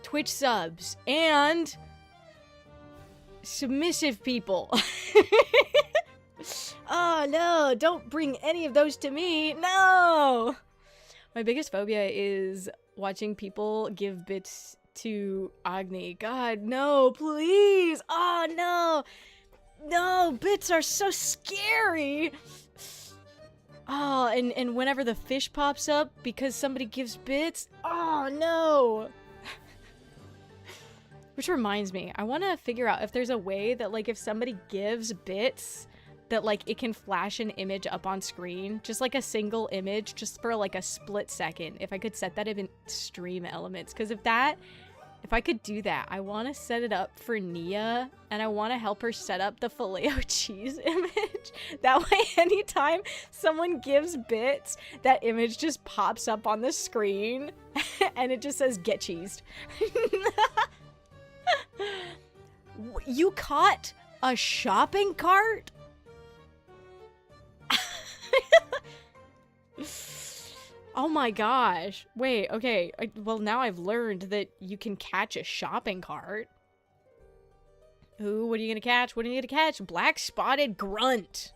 Twitch subs and submissive people. Oh no, don't bring any of those to me. No! My biggest phobia is watching people give bits to Agni. God, no, please. Oh, no. No, bits are so scary. Oh, and whenever the fish pops up because somebody gives bits. Oh, no. Which reminds me, I want to figure out if there's a way that, like, if somebody gives bits, that like it can flash an image up on screen, just like a single image, just for like a split second. If I could set that in stream elements, because if I could do that, I want to set it up for Nia, and I want to help her set up the Filet-O-Cheese image. That way, anytime someone gives bits, that image just pops up on the screen, and it just says, get cheesed. You caught a shopping cart? Oh my gosh. Wait, okay. Well, now I've learned that you can catch a shopping cart. Ooh, what are you gonna catch? What are you gonna catch? Black spotted grunt.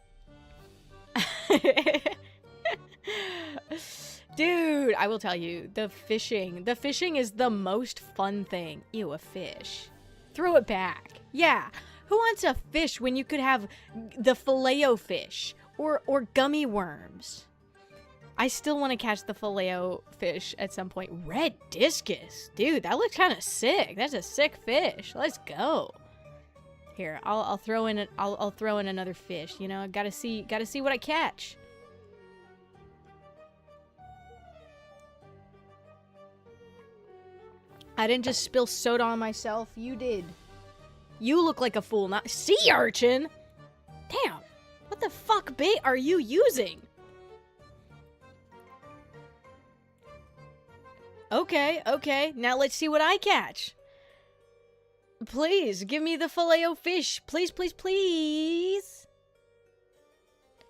Dude, I will tell you, the fishing is the most fun thing. Ew, a fish. Throw it back. Yeah. Who wants a fish when you could have the Filet-O-Fish or gummy worms? I still want to catch the Filet-O-Fish at some point. Red discus. Dude, that looks kind of sick. That's a sick fish. Let's go. Here, I'll throw in I'll throw in another fish, you know? Gotta see what I catch. I didn't just spill soda on myself. You did. You look like a fool, not sea urchin. Damn. What the fuck bait are you using? Okay. Now let's see what I catch. Please, give me the Filet-O-Fish. Please.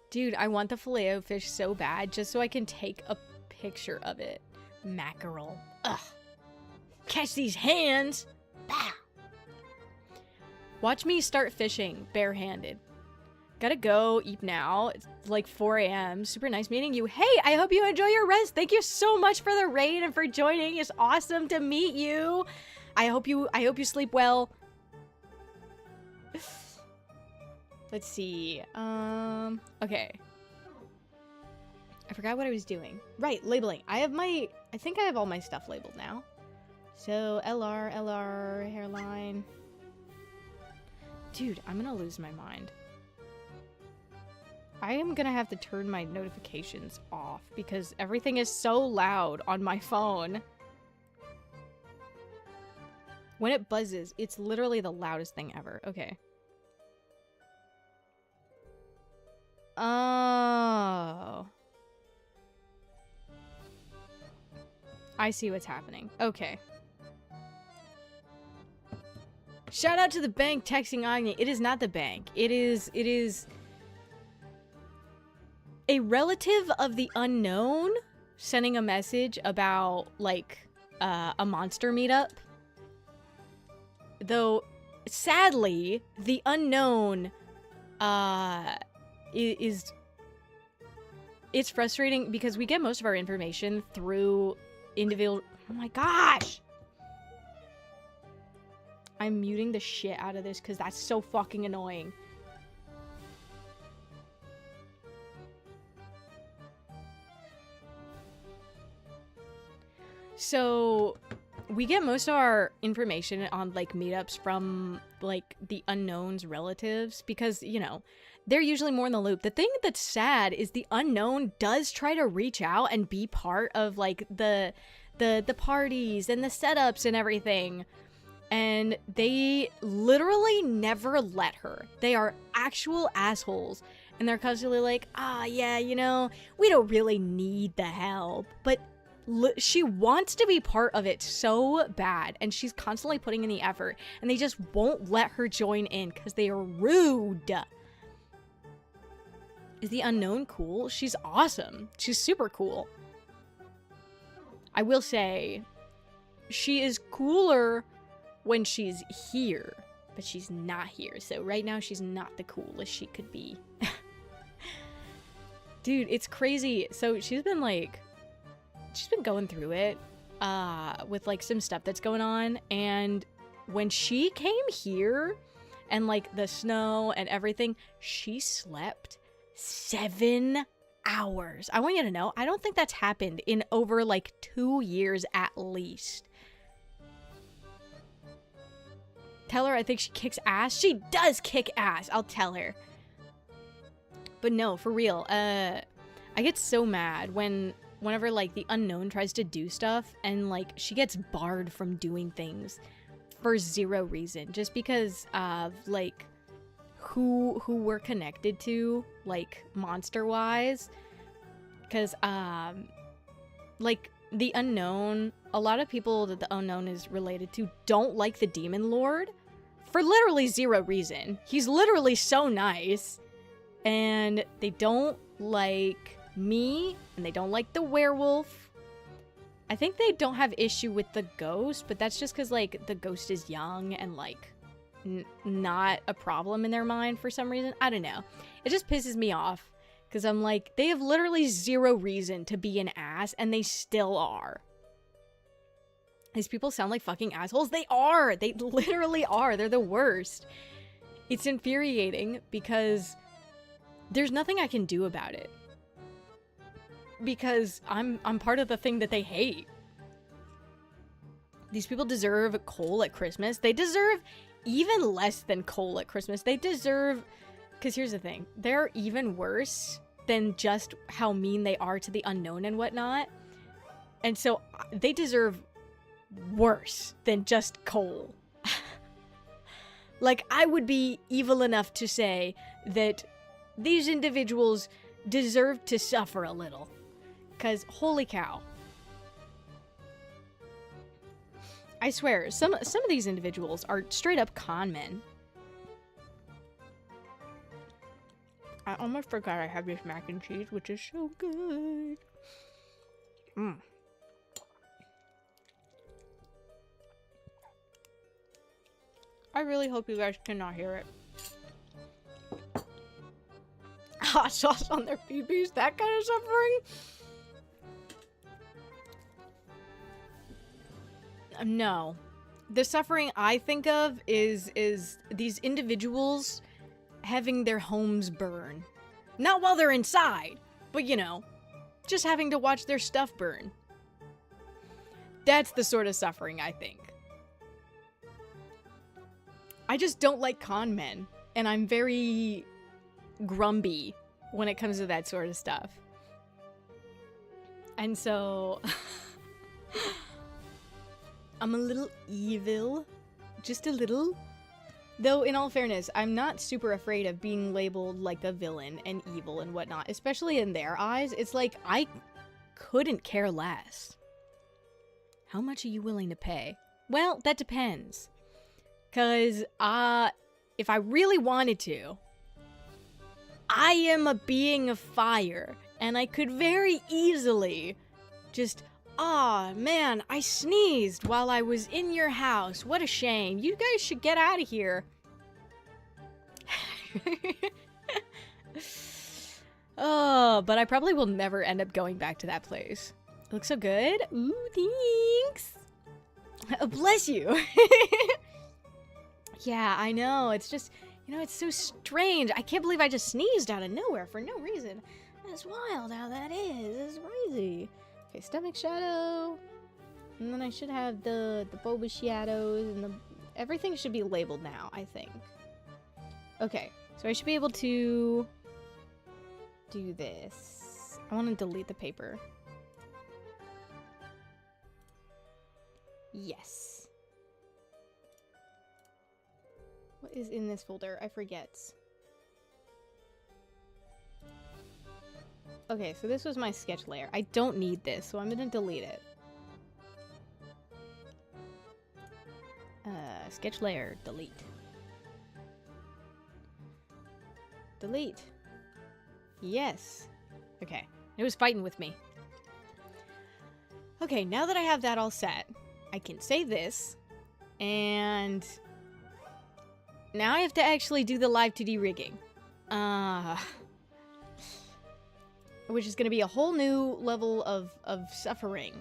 Dude, I want the Filet-O-Fish so bad just so I can take a picture of it. Mackerel. Ugh. Catch these hands. Bah. Watch me start fishing barehanded. Gotta go eat now. It's like 4 a.m. Super nice meeting you. Hey, I hope you enjoy your rest. Thank you so much for the raid and for joining. It's awesome to meet you. I hope you sleep well. Let's see. Okay. I forgot what I was doing. Right, labeling. I think I have all my stuff labeled now. So LR, hairline. Dude, I'm gonna lose my mind. I am gonna have to turn my notifications off because everything is so loud on my phone. When it buzzes, it's literally the loudest thing ever. Okay. Oh. I see what's happening. Okay. Shout out to the bank texting Agni. It is not the bank. It is a relative of the unknown sending a message about, like, a monster meetup. Though, sadly, the unknown, it's frustrating because we get most of our information through individual... Oh my gosh! I'm muting the shit out of this because that's so fucking annoying. So, we get most of our information on, like, meetups from, like, the unknown's relatives because, you know, they're usually more in the loop. The thing that's sad is the unknown does try to reach out and be part of, like, the parties and the setups and everything. And they literally never let her. They are actual assholes. And they're constantly like, yeah, you know, we don't really need the help. But she wants to be part of it so bad. And she's constantly putting in the effort. And they just won't let her join in because they are rude. Is the unknown cool? She's awesome. She's super cool. I will say, she is cooler when she's here, but she's not here. So right now she's not the coolest she could be. Dude, it's crazy. So she's been going through it with like some stuff that's going on, and when she came here and like the snow and everything, she slept 7 hours. I want you to know, I don't think that's happened in over like 2 years at least. Tell her I think she kicks ass. She does kick ass. I'll tell her. But no, for real, I get so mad whenever, like, the unknown tries to do stuff and, like, she gets barred from doing things for zero reason. Just because of, like, who we're connected to, like, monster-wise. Because, like, the unknown, a lot of people that the unknown is related to don't like the demon lord for literally zero reason. He's literally so nice. And they don't like me, and they don't like the werewolf. I think they don't have issue with the ghost, but that's just because, like, the ghost is young and, like, not a problem in their mind for some reason. I don't know. It just pisses me off, because I'm like, they have literally zero reason to be an ass, and they still are. These people sound like fucking assholes. They are! They literally are. They're the worst. It's infuriating, because there's nothing I can do about it. Because I'm part of the thing that they hate. These people deserve coal at Christmas. They deserve even less than coal at Christmas. They deserve... Because here's the thing. They're even worse than just how mean they are to the unknown and whatnot. And so they deserve worse than just coal. Like, I would be evil enough to say that these individuals deserve to suffer a little. Because, holy cow. I swear, some of these individuals are straight up con men. I almost forgot I have this mac and cheese, which is so good. I really hope you guys cannot hear it. Hot sauce on their BBs, that kind of suffering? No. The suffering I think of is these individuals having their homes burn. Not while they're inside, but you know, just having to watch their stuff burn. That's the sort of suffering I think. I just don't like con men, and I'm very grumpy when it comes to that sort of stuff. And so I'm a little evil, just a little. Though in all fairness, I'm not super afraid of being labeled like a villain and evil and whatnot, especially in their eyes. It's like, I couldn't care less. How much are you willing to pay? Well, that depends. 'Cause, if I really wanted to, I am a being of fire, and I could very easily just, man, I sneezed while I was in your house. What a shame. You guys should get out of here. Oh, but I probably will never end up going back to that place. It looks so good. Ooh, thanks. Bless you. Yeah, I know. It's just... You know, it's so strange. I can't believe I just sneezed out of nowhere for no reason. That's wild how that is. It's crazy. Okay, stomach shadow. And then I should have the bulbous shadows and everything should be labeled now, I think. Okay, so I should be able to do this. I want to delete the paper. Yes. What is in this folder? I forget. Okay, so this was my sketch layer. I don't need this, so I'm gonna delete it. Sketch layer, delete. Delete. Yes. Okay, it was fighting with me. Okay, now that I have that all set, I can save this, and now I have to actually do the live2d rigging. Which is going to be a whole new level of suffering.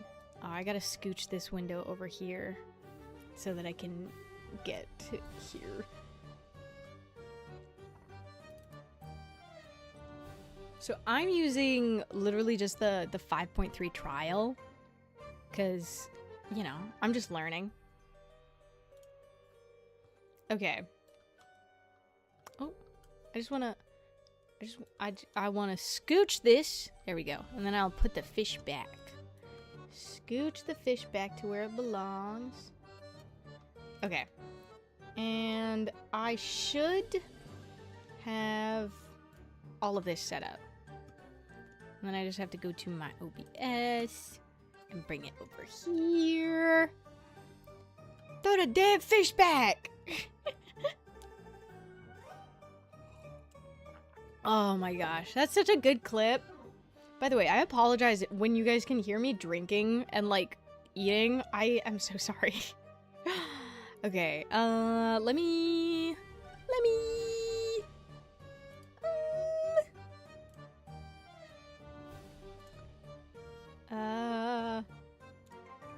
Oh, I gotta scooch this window over here so that I can get to here. So I'm using literally just the 5.3 trial because, you know, I'm just learning. Okay. Oh, I just want to... I want to scooch this. There we go. And then I'll put the fish back. Scooch the fish back to where it belongs. Okay. And I should have all of this set up. And then I just have to go to my OBS and bring it over here. Throw the damn fish back! Oh my gosh, that's such a good clip. By the way, I apologize when you guys can hear me drinking and like eating. I am so sorry. Okay, let me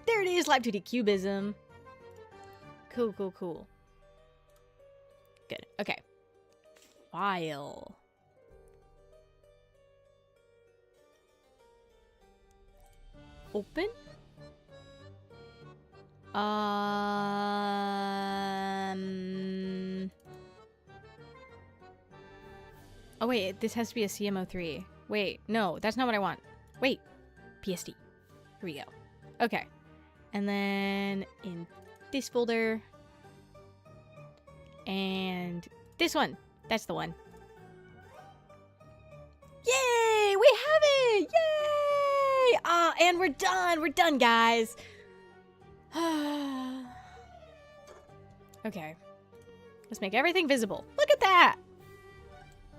there it is, live2d cubism. Cool, cool, cool. Good. Okay. File. Open. Oh wait, this has to be a CMO3. Wait, no, that's not what I want. Wait, PSD. Here we go. Okay. And then in this folder. And this one. That's the one. Yay! We have it! Yay! Ah, and we're done! We're done, guys! Okay. Let's make everything visible. Look at that!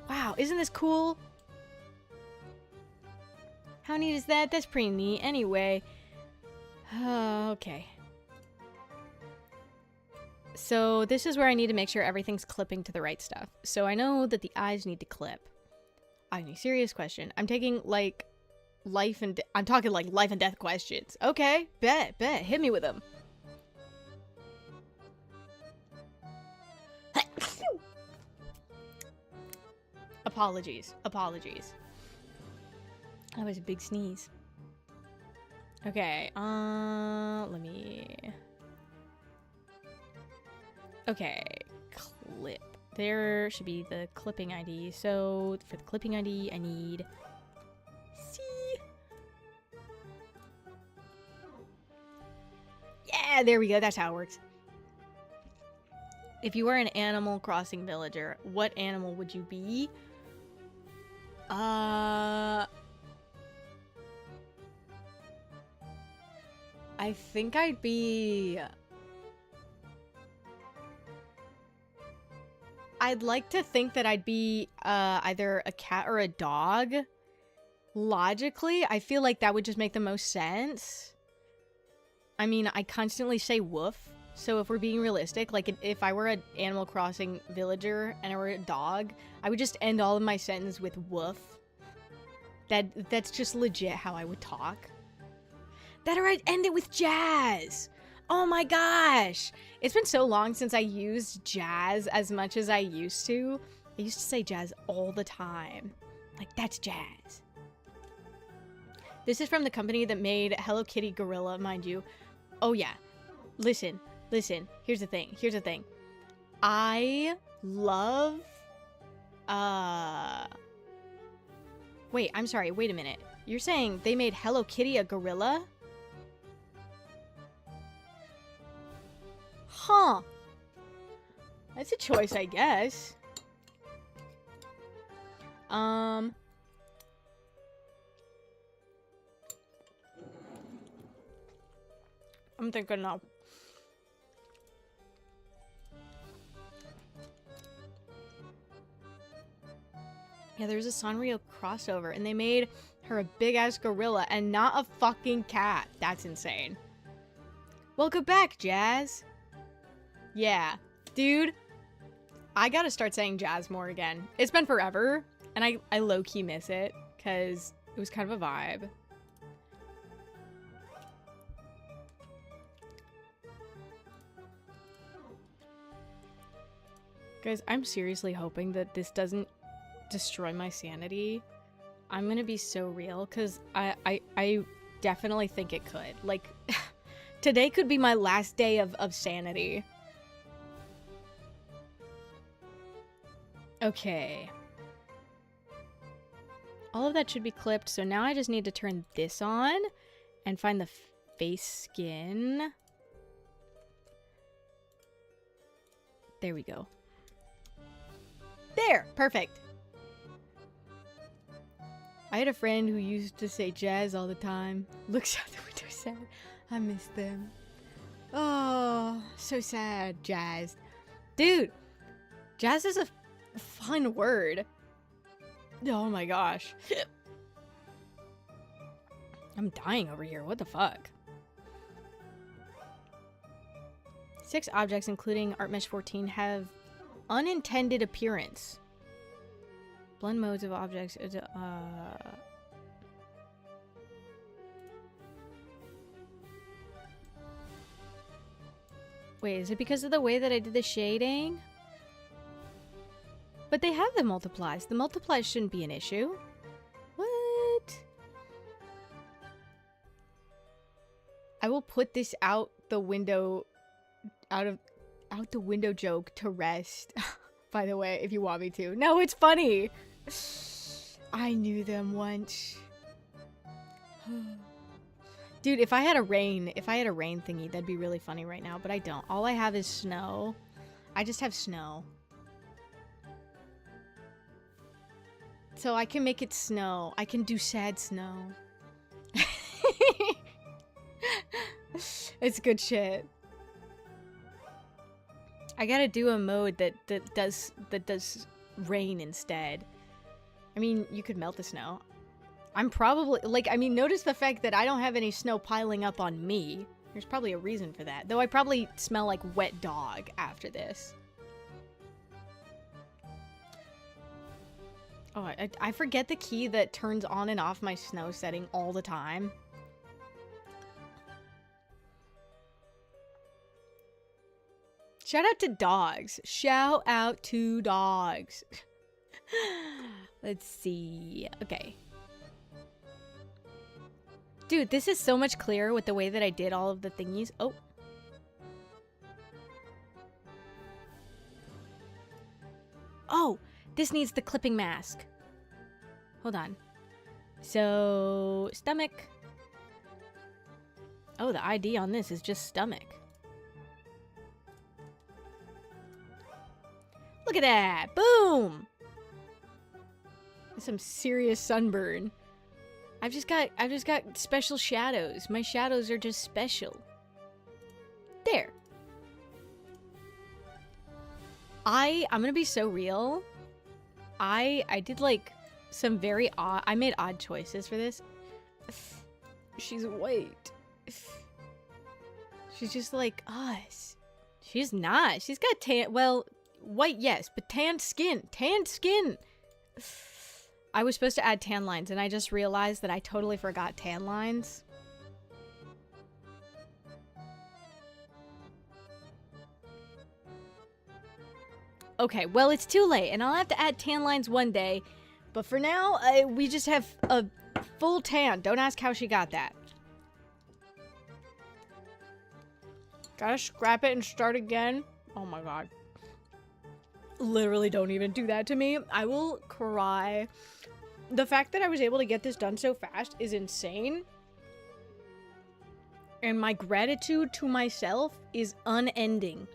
Wow, isn't this cool? How neat is that? That's pretty neat. Anyway. Okay. So this is where I need to make sure everything's clipping to the right stuff. So I know that the eyes need to clip. Agni, serious question. I'm taking like I'm talking like life and death questions. Okay, bet. Hit me with them. Apologies. That was a big sneeze. Okay, let me... Okay, clip. There should be the clipping ID. So, for the clipping ID, I need... C. Yeah, there we go. That's how it works. If you were an Animal Crossing villager, what animal would you be? I think I'd be... I'd like to think that I'd be either a cat or a dog. Logically, I feel like that would just make the most sense. I mean, I constantly say woof. So if we're being realistic, like if I were an Animal Crossing villager and I were a dog, I would just end all of my sentence with woof. That's just legit how I would talk. That or I'd end it with jazz. Oh my gosh. It's been so long since I used jazz as much as I used to. I used to say jazz all the time. Like, that's jazz. This is from the company that made Hello Kitty Gorilla, mind you. Oh yeah. Listen. Here's the thing. I love... Wait, I'm sorry. Wait a minute. You're saying they made Hello Kitty a gorilla? Huh. That's a choice, I guess. I'm thinking now. Yeah, there's a Sanrio crossover, and they made her a big-ass gorilla and not a fucking cat. That's insane. Welcome back, Jazz. Yeah, dude, I gotta start saying jazz more again. It's been forever, and I low-key miss it, because it was kind of a vibe. Guys, I'm seriously hoping that this doesn't destroy my sanity. I'm gonna be so real, because I definitely think it could. Like, today could be my last day of sanity. Okay. All of that should be clipped. So now I just need to turn this on and find the face skin. There we go. There! Perfect. I had a friend who used to say jazz all the time. Looks out the window sad. I miss them. Oh, so sad. Jazz. Dude, jazz is a fun word. Oh my gosh. I'm dying over here. What the fuck? 6 objects, including ArtMesh 14, have unintended appearance. Blend modes of objects. Wait, is it because of the way that I did the shading? But they have the multiplies. The multiplies shouldn't be an issue. What? I will put this out the window, out the window joke to rest. By the way, if you want me to. No, it's funny. I knew them once. Dude, if I had a rain thingy, that'd be really funny right now, but I don't. All I have is snow. I just have snow. So I can make it snow. I can do sad snow. It's good shit. I gotta do a mode that does rain instead. I mean, you could melt the snow. I'm probably, like, I mean, notice the fact that I don't have any snow piling up on me. There's probably a reason for that. Though I probably smell like wet dog after this. Oh, I forget the key that turns on and off my snow setting all the time. Shout out to dogs. Shout out to dogs. Let's see. Okay. Dude, this is so much clearer with the way that I did all of the thingies. Oh. Oh, this needs the clipping mask. Hold on. So, stomach. Oh, the ID on this is just stomach. Look at that! Boom! That's some serious sunburn. I've just got special shadows. My shadows are just special. There. I'm gonna be so real. I did like some very odd, I made odd choices for this. She's white. She's just like us. She's not. She's got tan, well, white yes, but tanned skin. Tanned skin. I was supposed to add tan lines and I just realized that I totally forgot tan lines. Okay, well, it's too late, and I'll have to add tan lines one day. But for now, we just have a full tan. Don't ask how she got that. Gotta scrap it and start again. Oh my god. Literally, don't even do that to me. I will cry. The fact that I was able to get this done so fast is insane. And my gratitude to myself is unending.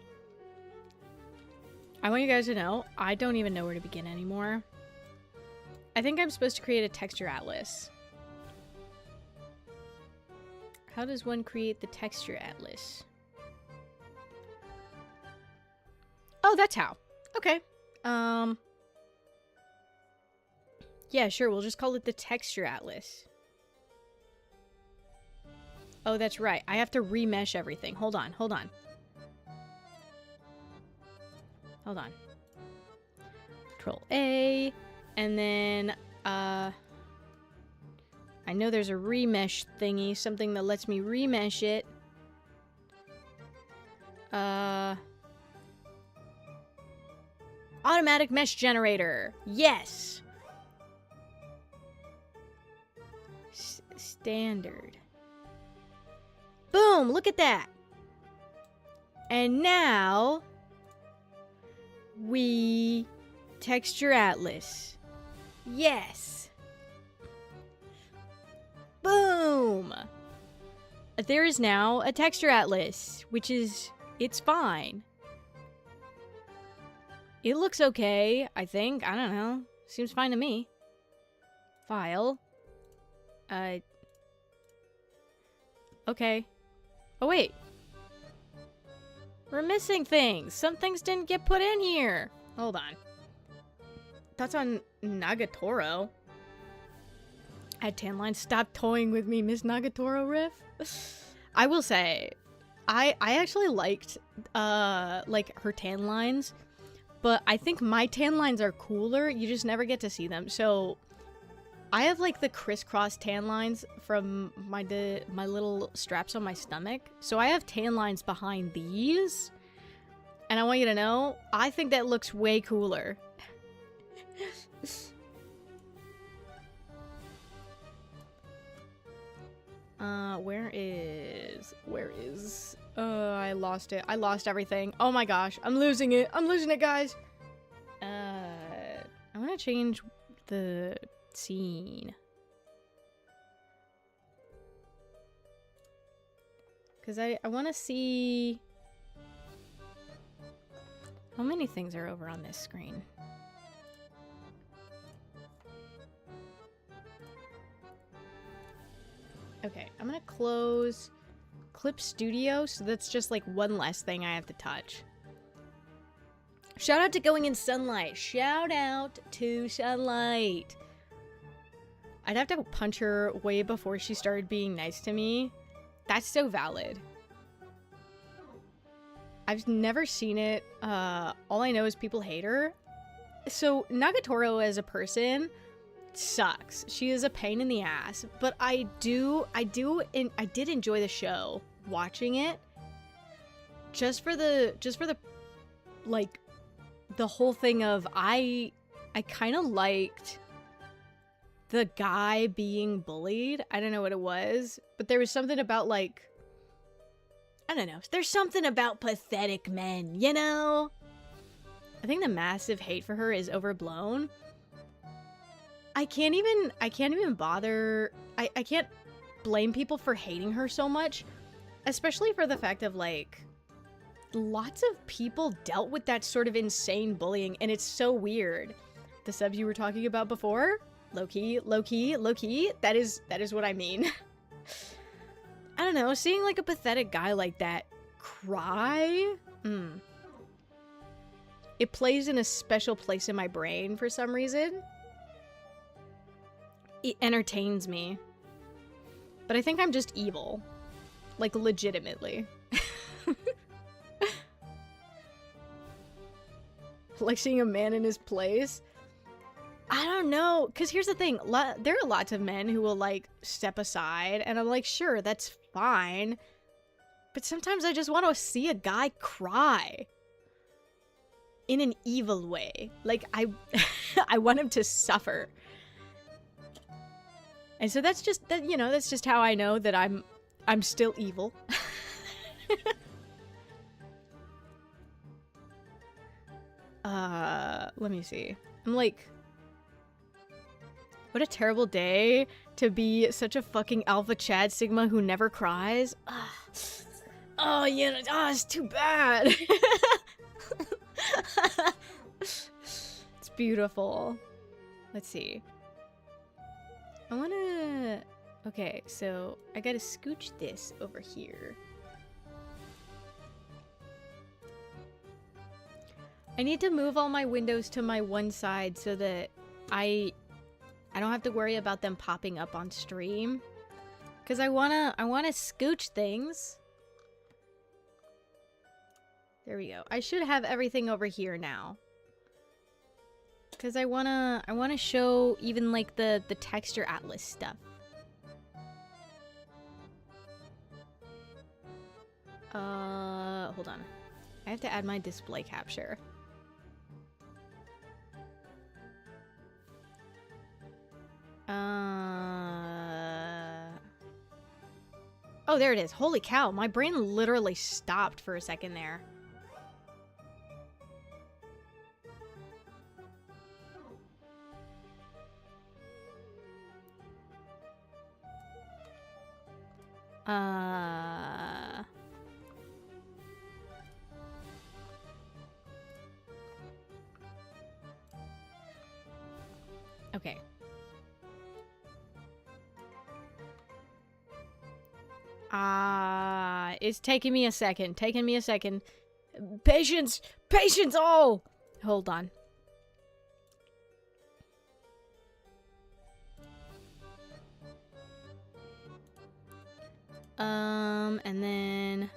I want you guys to know, I don't even know where to begin anymore. I think I'm supposed to create a texture atlas. How does one create the texture atlas? Oh, that's how. Okay. Yeah, sure, we'll just call it the texture atlas. Oh, that's right. I have to remesh everything. Hold on, hold on. Hold on. Control A, and then, I know there's a remesh thingy, something that lets me remesh it. Automatic mesh generator. Yes! Standard. Boom! Look at that! And now we texture atlas. Yes. Boom! There is now a texture atlas, which is, it's fine. It looks okay, I think. I don't know. Seems fine to me. File. Okay. Oh, wait. We're missing things. Some things didn't get put in here. Hold on. That's on Nagatoro. Add tan lines. Stop toying with me, Miss Nagatoro riff. I will say, I actually liked, like, her tan lines. But I think my tan lines are cooler. You just never get to see them. So I have like the crisscross tan lines from my little straps on my stomach. So I have tan lines behind these. And I want you to know, I think that looks way cooler. Where is, I lost it. I lost everything. Oh my gosh, I'm losing it. I'm losing it, guys. I want to change the scene. Because I want to see how many things are over on this screen. Okay, I'm gonna close Clip Studio, so that's just like one less thing I have to touch. Shout out to Going in Sunlight. Shout out to Sunlight. I'd have to punch her way before she started being nice to me. That's so valid. I've never seen it. All I know is people hate her. So Nagatoro as a person sucks. She is a pain in the ass, but I did enjoy the show, watching it. Just for the like the whole thing of I kind of liked the guy being bullied. I don't know what it was, but there was something about like, I don't know. There's something about pathetic men, you know? I think the massive hate for her is overblown. I can't even bother. I can't blame people for hating her so much, especially for the fact of like, lots of people dealt with that sort of insane bullying, and it's so weird. The subs you were talking about before, low key, that is what I mean. I don't know, seeing like a pathetic guy like that cry, it plays in a special place in my brain for some reason. It entertains me. But I think I'm just evil. Like, legitimately. Like seeing a man in his place. I don't know. Because here's the thing. There are lots of men who will, like, step aside. And I'm like, sure, that's fine. But sometimes I just want to see a guy cry. In an evil way. Like, I want him to suffer. And so that's just, you know, that's just how I know that I'm still evil. Let me see. I'm like, what a terrible day to be such a fucking alpha Chad Sigma who never cries. Oh, yeah, it's too bad. It's beautiful. Let's see. I wanna... Okay, so I gotta scooch this over here. I need to move all my windows to my one side so that I don't have to worry about them popping up on stream. Cause I wanna scooch things. There we go. I should have everything over here now. Cause I wanna show even like the texture atlas stuff. Hold on. I have to add my display capture. Oh, there it is. Holy cow, my brain literally stopped for a second there. Okay. It's taking me a second. Patience! Patience! Oh! Hold on. And then...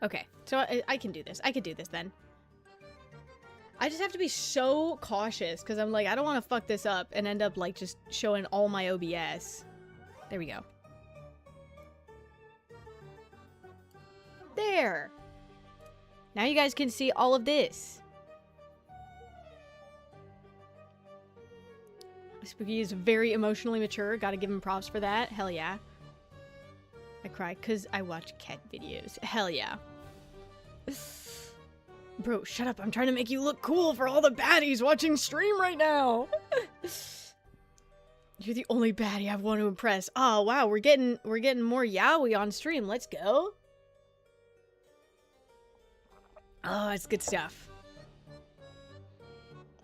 Okay, so I can do this. I could do this then. I just have to be so cautious because I'm like, I don't want to fuck this up and end up like just showing all my OBS. There we go. There. Now you guys can see all of this. Spooky is very emotionally mature. Gotta give him props for that. Hell yeah. I cry because I watch cat videos. Hell yeah. Bro, shut up. I'm trying to make you look cool for all the baddies watching stream right now. You're the only baddie I want to impress. Oh, wow. We're getting more yaoi on stream. Let's go. Oh, it's good stuff.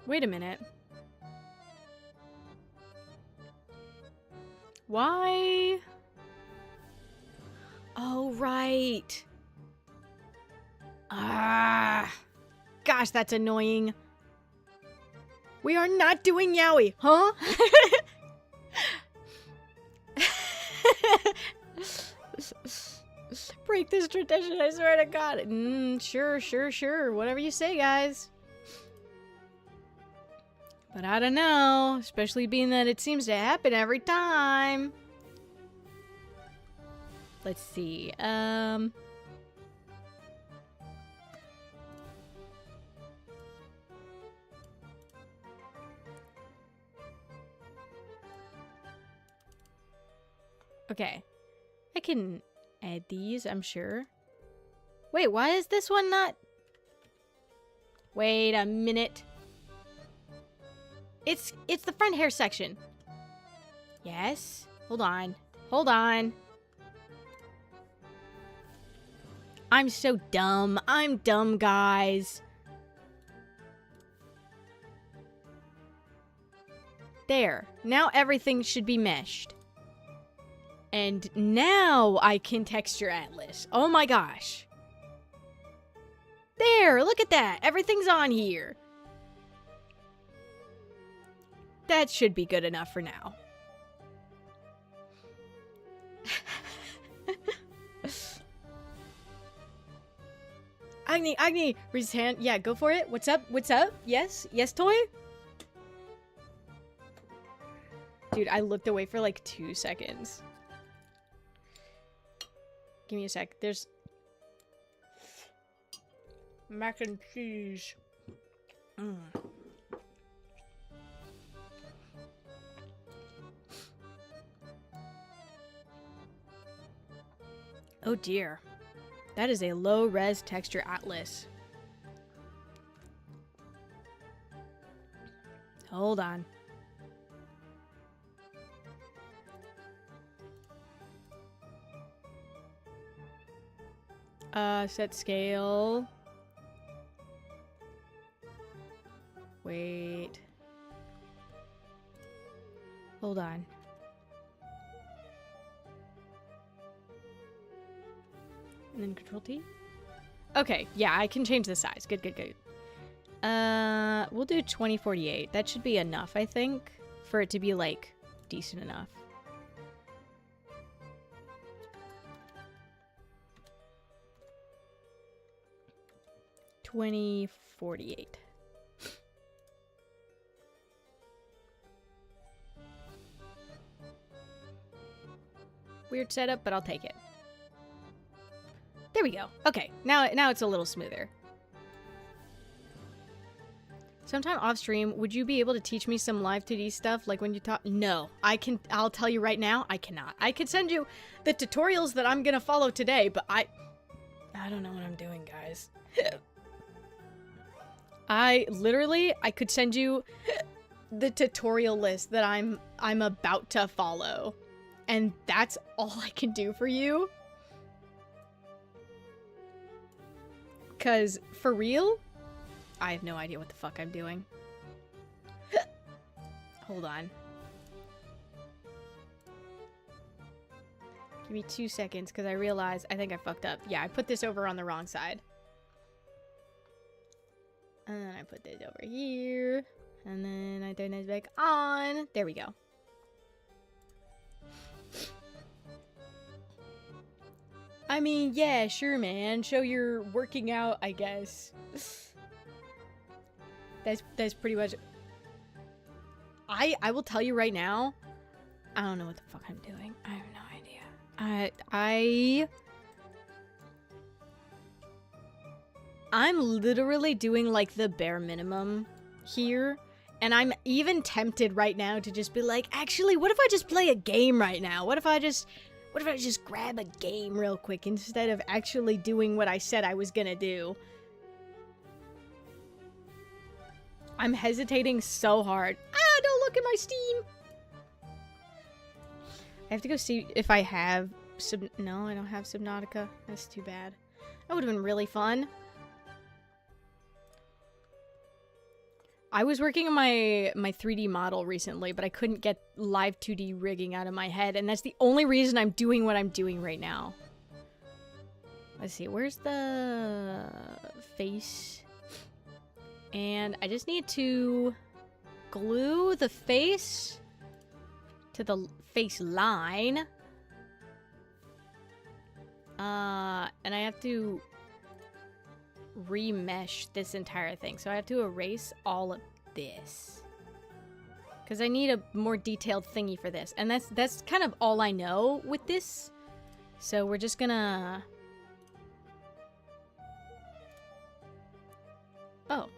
Wait a minute. Why? Oh, right. Ah. Gosh, that's annoying. We are not doing yaoi, huh? Break this tradition, I swear to God. Sure. Whatever you say, guys. But I don't know, especially being that it seems to happen every time. Let's see. Okay. I can add these, I'm sure. Wait, why is this one not... Wait a minute. It's the front hair section. Yes. Hold on. I'm so dumb. I'm dumb, guys. There. Now everything should be meshed. And now I can texture atlas. Oh my gosh. There, look at that. Everything's on here. That should be good enough for now. Agni, raise his hand. Yeah, go for it. What's up? Yes, toy? Dude, I looked away for like 2 seconds. Give me a sec. There's mac and cheese. Oh dear. That is a low-res texture atlas. Hold on. Set scale. Wait. Hold on. And then Control T. Okay, yeah, I can change the size. Good. We'll do 2048. That should be enough, I think, for it to be, like, decent enough. $20.48. Weird setup, but I'll take it. There we go. Okay, now it's a little smoother. Sometime off stream, would you be able to teach me some live2d stuff, like when you talk? No, I'll tell you right now, I cannot. I could send you the tutorials that I'm gonna follow today, but I don't know what I'm doing, guys. I could send you the tutorial list that I'm about to follow. And that's all I can do for you. Cause for real, I have no idea what the fuck I'm doing. Hold on. Give me 2 seconds because I realized I think I fucked up. Yeah, I put this over on the wrong side. And then I put this over here. And then I turn this back on. There we go. I mean, yeah, sure, man. Show you're working out, I guess. That's pretty much... I will tell you right now, I don't know what the fuck I'm doing. I have no idea. I'm literally doing like the bare minimum here. And I'm even tempted right now to just be like, actually, what if I just play a game right now? What if I just grab a game real quick instead of actually doing what I said I was gonna do? I'm hesitating so hard. Ah, don't look at my Steam. I have to go see if I have no, I don't have Subnautica. That's too bad. That would have been really fun. I was working on my 3D model recently, but I couldn't get live2d rigging out of my head, and that's the only reason I'm doing what I'm doing right now. Let's see, where's the face? And I just need to glue the face to the face line. And I have to remesh this entire thing. So I have to erase all of this. Because I need a more detailed thingy for this. And that's kind of all I know with this. So we're just gonna... Oh.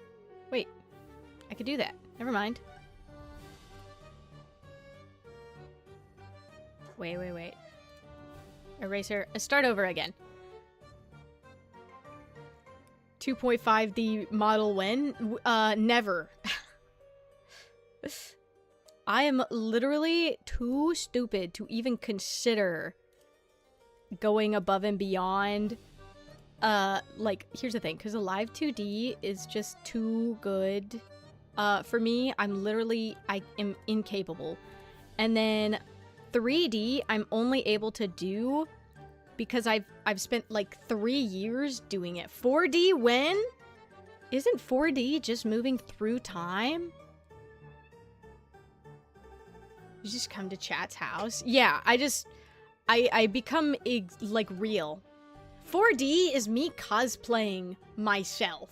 Wait. I could do that. Never mind. Wait. Eraser. Start over again. 2.5D model when? Never. I am literally too stupid to even consider going above and beyond. Like, here's the thing, because the live2d is just too good. For me, I am incapable. And then 3D, I'm only able to do because I've spent like 3 years doing it. 4D when? Isn't 4D just moving through time? You just come to chat's house? Yeah, I become like real. 4D is me cosplaying myself.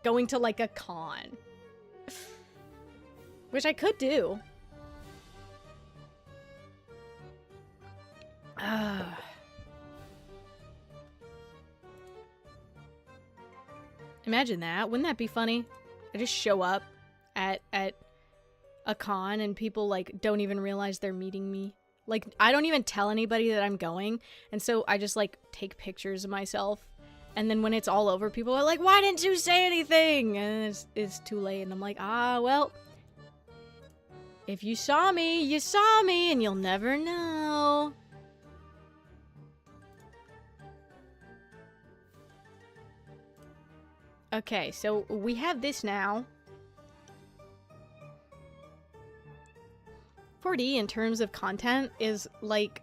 Going to like a con. Which I could do. Imagine that. Wouldn't that be funny? I just show up at a con and people like don't even realize they're meeting me. Like, I don't even tell anybody that I'm going, and so I just like take pictures of myself, and then when it's all over, people are like, why didn't you say anything? And it's too late, and I'm like, well, if you saw me, you saw me, and you'll never know. Okay, so we have this now. 4D in terms of content is like,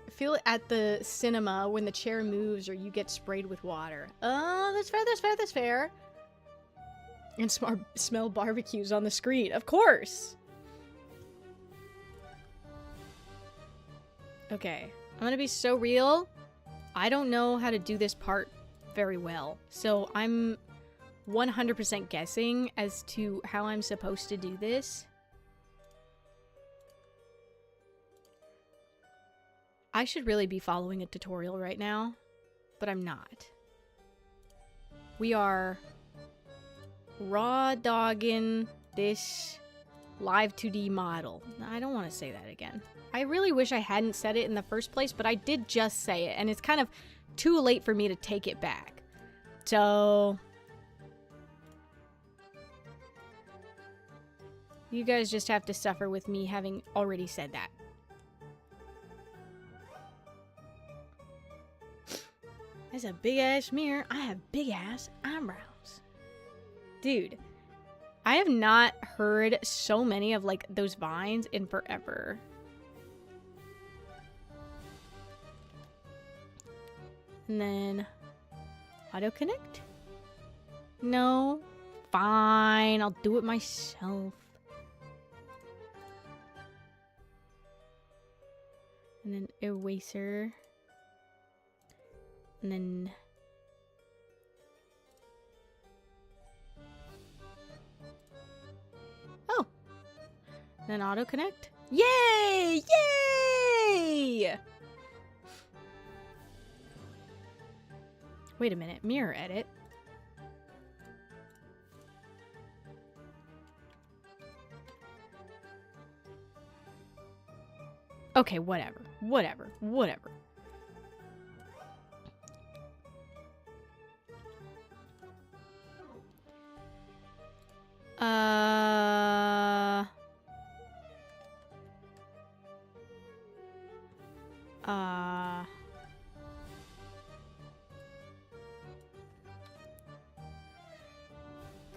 feel it at the cinema when the chair moves or you get sprayed with water. Oh, that's fair. And smell barbecues on the screen, of course. Okay, I'm gonna be so real. I don't know how to do this part very well, so I'm 100% guessing as to how I'm supposed to do this. I should really be following a tutorial right now, but I'm not. We are raw dogging this live2d model. I don't want to say that again. I really wish I hadn't said it in the first place, but I did just say it, and it's kind of too late for me to take it back. So, You guys just have to suffer with me having already said that. That's a big-ass mirror. I have big-ass eyebrows. Dude, I have not heard so many of, like, those vines in forever. And then... auto-connect? No. Fine, I'll do it myself. And then eraser. And then... oh! And then auto-connect. Yay! Yay! Wait a minute, mirror edit. Okay, whatever. Whatever. Whatever.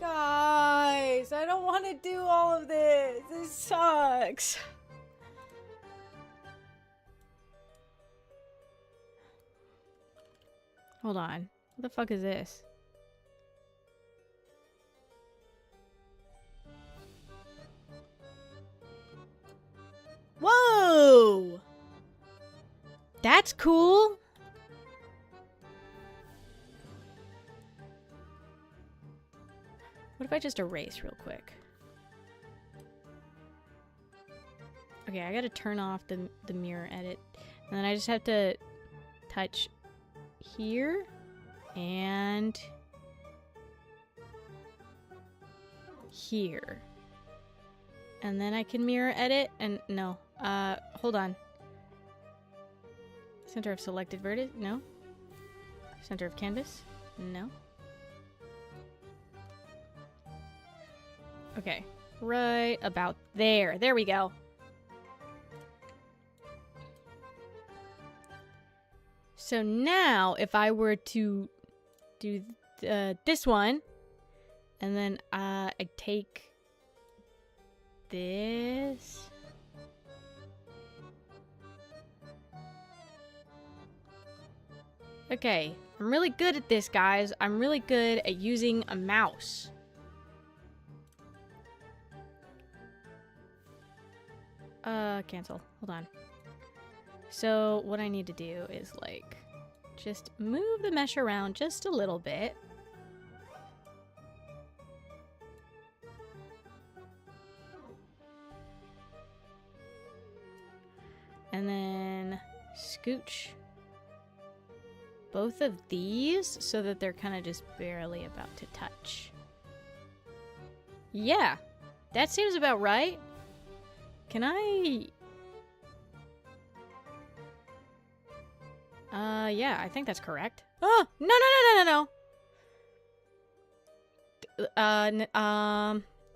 Guys, I don't want to do all of this. This sucks. Hold on. What the fuck is this? Whoa! That's cool. What if I just erase real quick? Okay, I gotta turn off the mirror edit. And then I just have to touch here and here. And then I can mirror edit and no. Hold on. Center of selected vertex? No. Center of canvas? No. Okay. Right about there. There we go. So now, if I were to do this one, and then I take this. Okay, I'm really good at this, guys. I'm really good at using a mouse. Cancel. Hold on. So what I need to do is like just move the mesh around just a little bit. And then scooch both of these so that they're kind of just barely about to touch. Yeah, that seems about right. Can I... yeah, I think that's correct. Oh, no.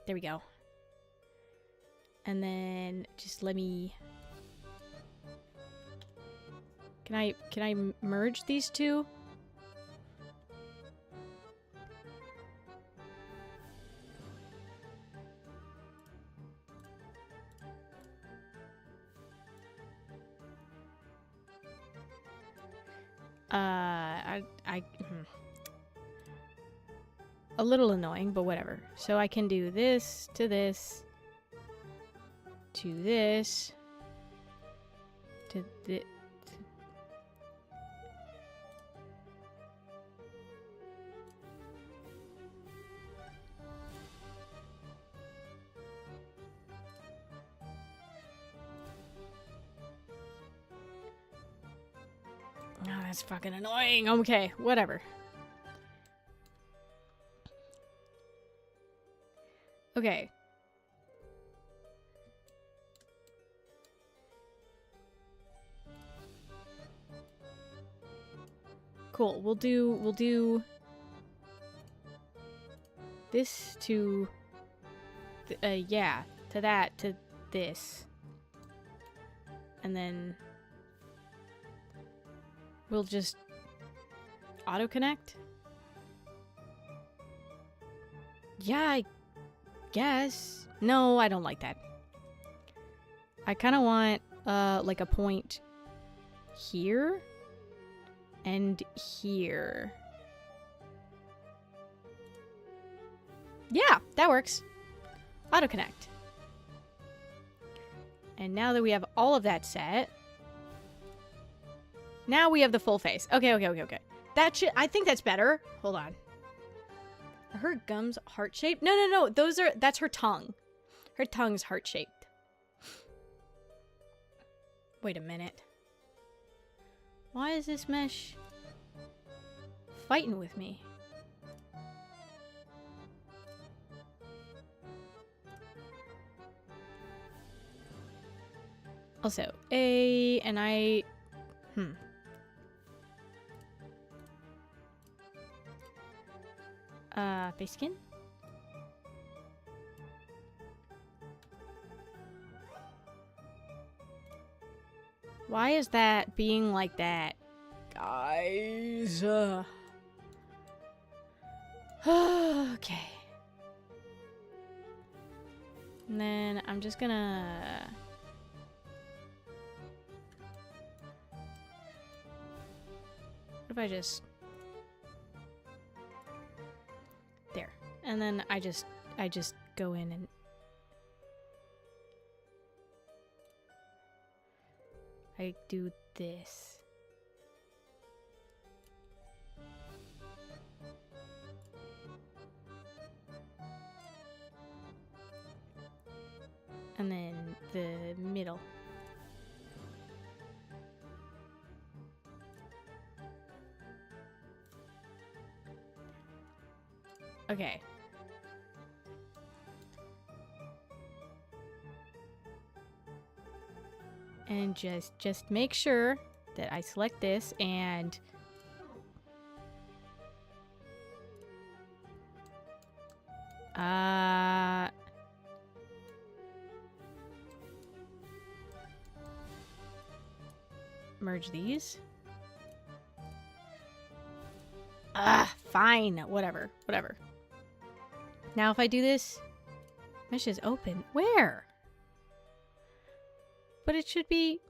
There we go. And then just let me... Can I merge these two? A little annoying, but whatever. So I can do this to this to this to this. Oh, that's fucking annoying. Okay, whatever. Okay. Cool. We'll do this to yeah, to that, to this. And then we'll just auto-connect? Yeah, I guess. No, I don't like that. I kind of want, like a point here and here. Yeah, that works. Auto-connect. And now that we have all of that set, now we have the full face. Okay. That should, I think that's better. Hold on. Are her gums heart-shaped? No. That's her tongue. Her tongue's heart-shaped. Wait a minute. Why is this mesh fighting with me? Also, and I... face skin? Why is that being like that? Guys. Okay. And then I'm just gonna... What if I just... There. And then I just go in and... I do this. And then the middle. Okay. And just make sure that I select this and merge these. Fine. Whatever. Now if I do this, mesh is open. Where? But it should be...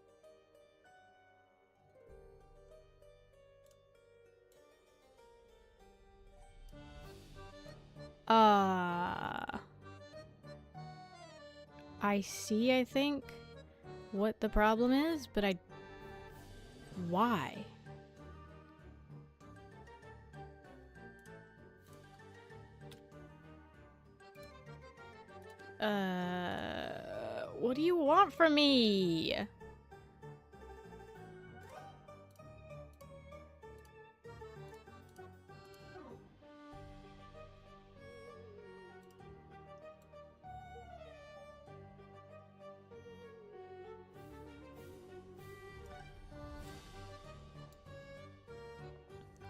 I see, I think, what the problem is, but why? What do you want from me?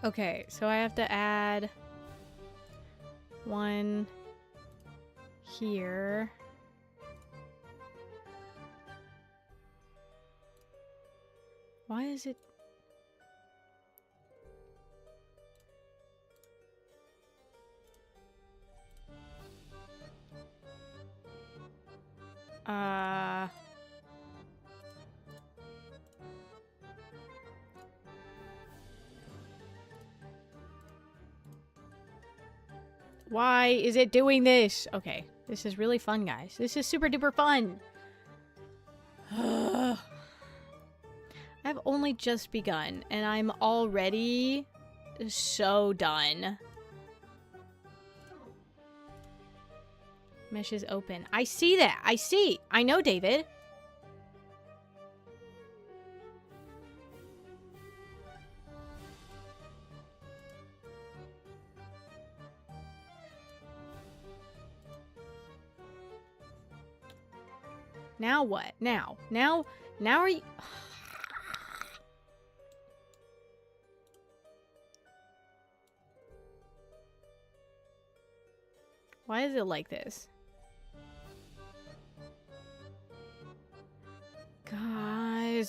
Okay, so I have to add one here. Why is it... Why is it doing this? Okay, this is really fun, guys. This is super duper fun. I've only just begun, and I'm already so done. Mesh is open. I see that. I see. I know, David. Now what? Now are you... Why is it like this?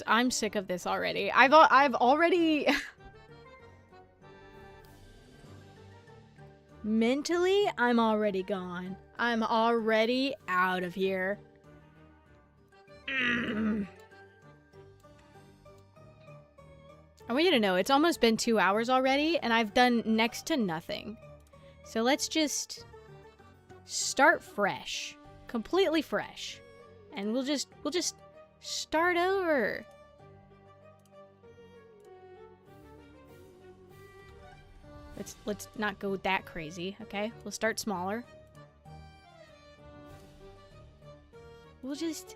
I'm sick of this already. I've already mentally, I'm already gone. I'm already out of here. I want you to know, it's almost been 2 hours already, and I've done next to nothing. So let's just start fresh. Completely fresh. And we'll just start over. Let's not go that crazy, okay? We'll start smaller. We'll just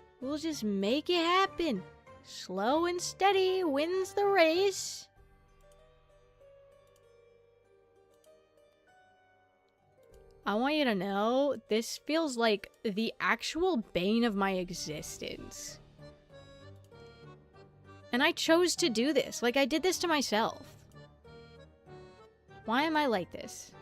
make it happen. Slow and steady wins the race. I want you to know, this feels like the actual bane of my existence. And I chose to do this. Like, I did this to myself. Why am I like this?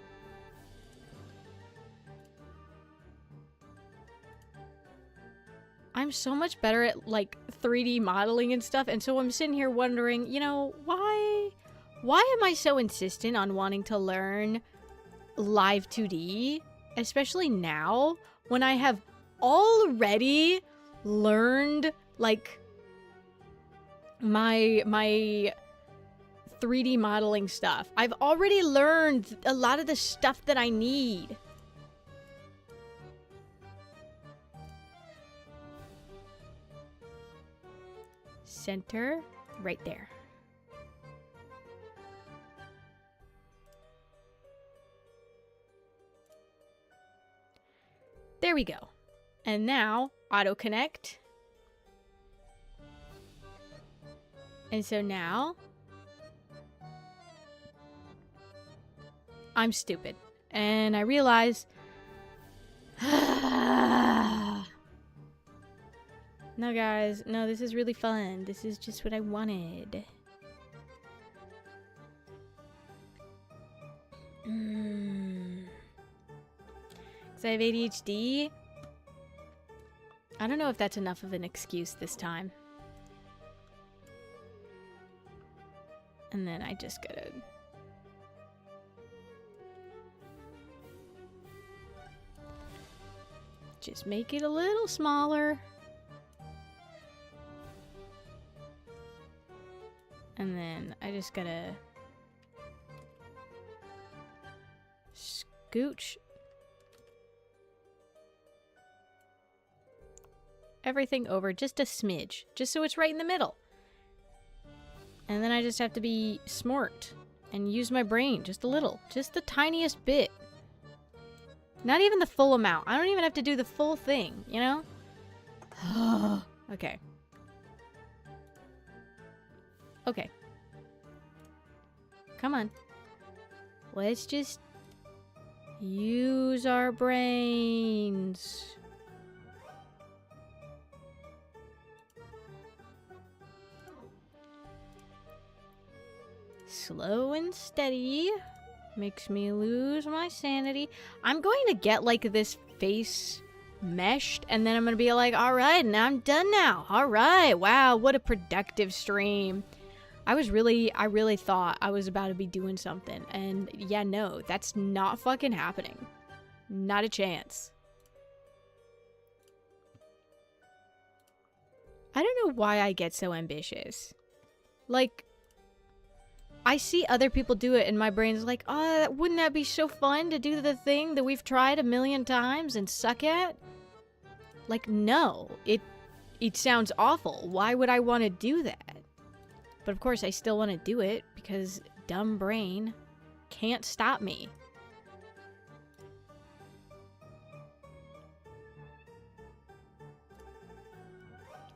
I'm so much better at, like, 3D modeling and stuff, and so I'm sitting here wondering, you know, why am I so insistent on wanting to learn live2d, especially now when I have already learned, like, my 3D modeling stuff. I've already learned a lot of the stuff that I need. Center right there. There we go. And now, auto connect. And so now, I'm stupid. And I realize, no guys, no, this is really fun. This is just what I wanted. Because I have ADHD. I don't know if that's enough of an excuse this time. And then I just gotta... just make it a little smaller. And then I just gotta... scooch everything over just a smidge, just so it's right in the middle. And then I just have to be smart and use my brain just a little, just the tiniest bit. Not even the full amount. I don't even have to do the full thing, you know? Okay. Okay. Come on. Let's just use our brains. Slow and steady makes me lose my sanity. I'm going to get like this face meshed, and then I'm going to be like, all right, now I'm done now. All right. Wow, what a productive stream. I really thought I was about to be doing something, and yeah, no, that's not fucking happening. Not a chance. I don't know why I get so ambitious. Like, I see other people do it and my brain's like, oh, wouldn't that be so fun to do the thing that we've tried a million times and suck at? Like, no, it sounds awful. Why would I want to do that? But of course I still want to do it because dumb brain can't stop me.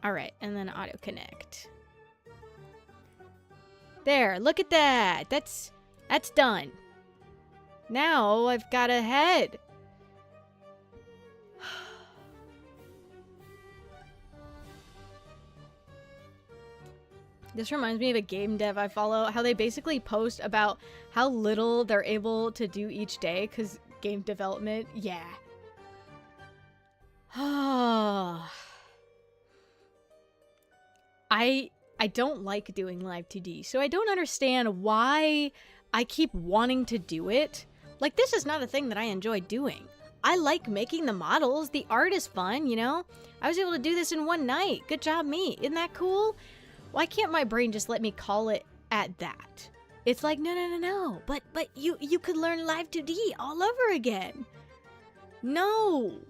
All right, and then auto connect. There, look at that. That's done. Now I've got a head. This reminds me of a game dev I follow, how they basically post about how little they're able to do each day because game development, yeah. I don't like doing live2d, so I don't understand why I keep wanting to do it. Like, this is not a thing that I enjoy doing. I like making the models. The art is fun, you know? I was able to do this in one night. Good job, me. Isn't that cool? Why can't my brain just let me call it at that? It's like, no. But you could learn live2d all over again. No.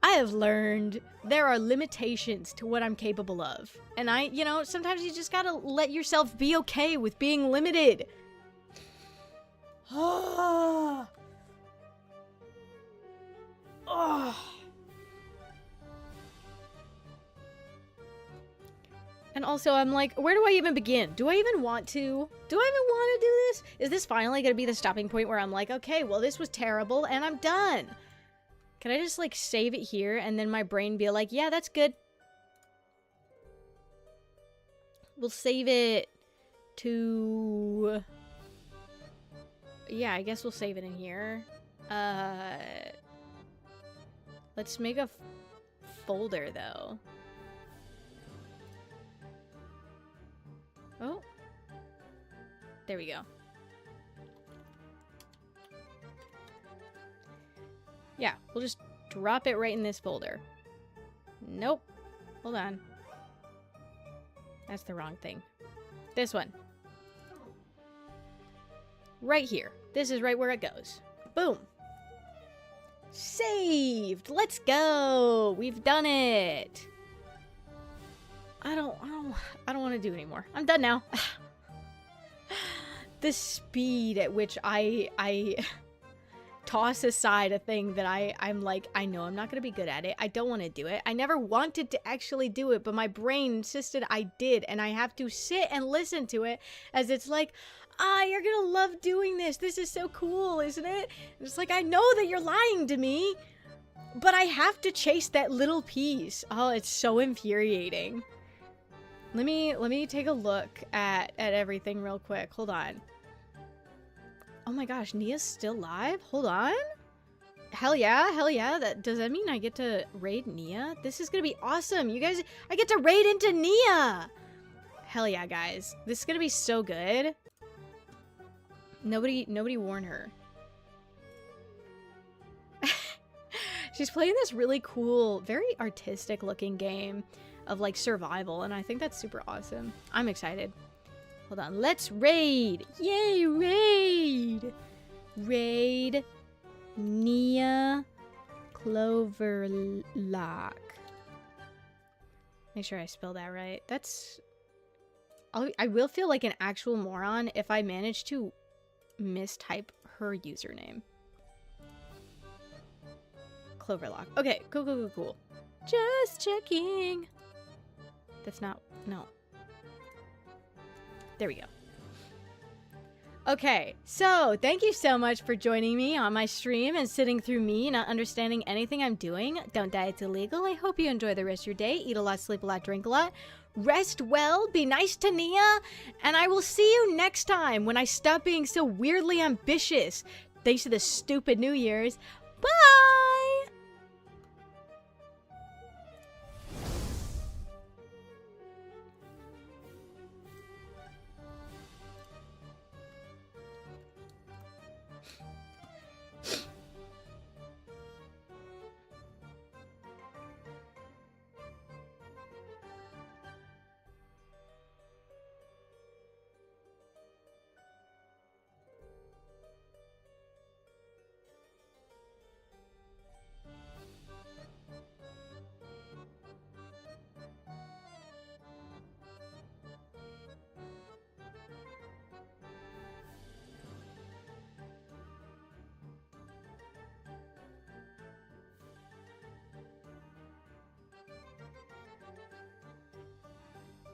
I have learned there are limitations to what I'm capable of. And you know, sometimes you just gotta let yourself be okay with being limited. Oh. And also, I'm like, where do I even begin? Do I even want to? Do I even want to do this? Is this finally going to be the stopping point where I'm like, okay, well, this was terrible, and I'm done? Can I just, like, save it here, and then my brain be like, yeah, that's good. We'll save it to... Yeah, I guess we'll save it in here. Let's make a folder, though. Oh. There we go. Yeah, we'll just drop it right in this folder. Nope. Hold on. That's the wrong thing. This one. Right here. This is right where it goes. Boom. Saved. Let's go. We've done it. I don't want to do it anymore. I'm done now. The speed at which I toss aside a thing that I'm like, I know I'm not going to be good at it. I don't want to do it. I never wanted to actually do it, but my brain insisted I did, and I have to sit and listen to it as it's like, you're going to love doing this. This is so cool, isn't it? And it's like, I know that you're lying to me, but I have to chase that little piece. Oh, it's so infuriating. Let me take a look at everything real quick. Hold on. Oh my gosh, Nia's still live? Hold on. Hell yeah. Does that mean I get to raid Nia? This is gonna be awesome. You guys, I get to raid into Nia. Hell yeah, guys. This is gonna be so good. Nobody warn her. She's playing this really cool, very artistic looking game of like survival, and I think that's super awesome. I'm excited. Hold on, let's raid! Yay, raid! Raid Nia Cloverlock. Make sure I spell that right. That's... I will feel like an actual moron if I manage to mistype her username. Cloverlock. Okay, cool. Just checking. That's not... No. There we go. Okay, so thank you so much for joining me on my stream and sitting through me not understanding anything I'm doing. Don't die, it's illegal. I hope you enjoy the rest of your day. Eat a lot, sleep a lot, drink a lot. Rest well, be nice to Nia, and I will see you next time when I stop being so weirdly ambitious thanks to the stupid New Year's. Bye!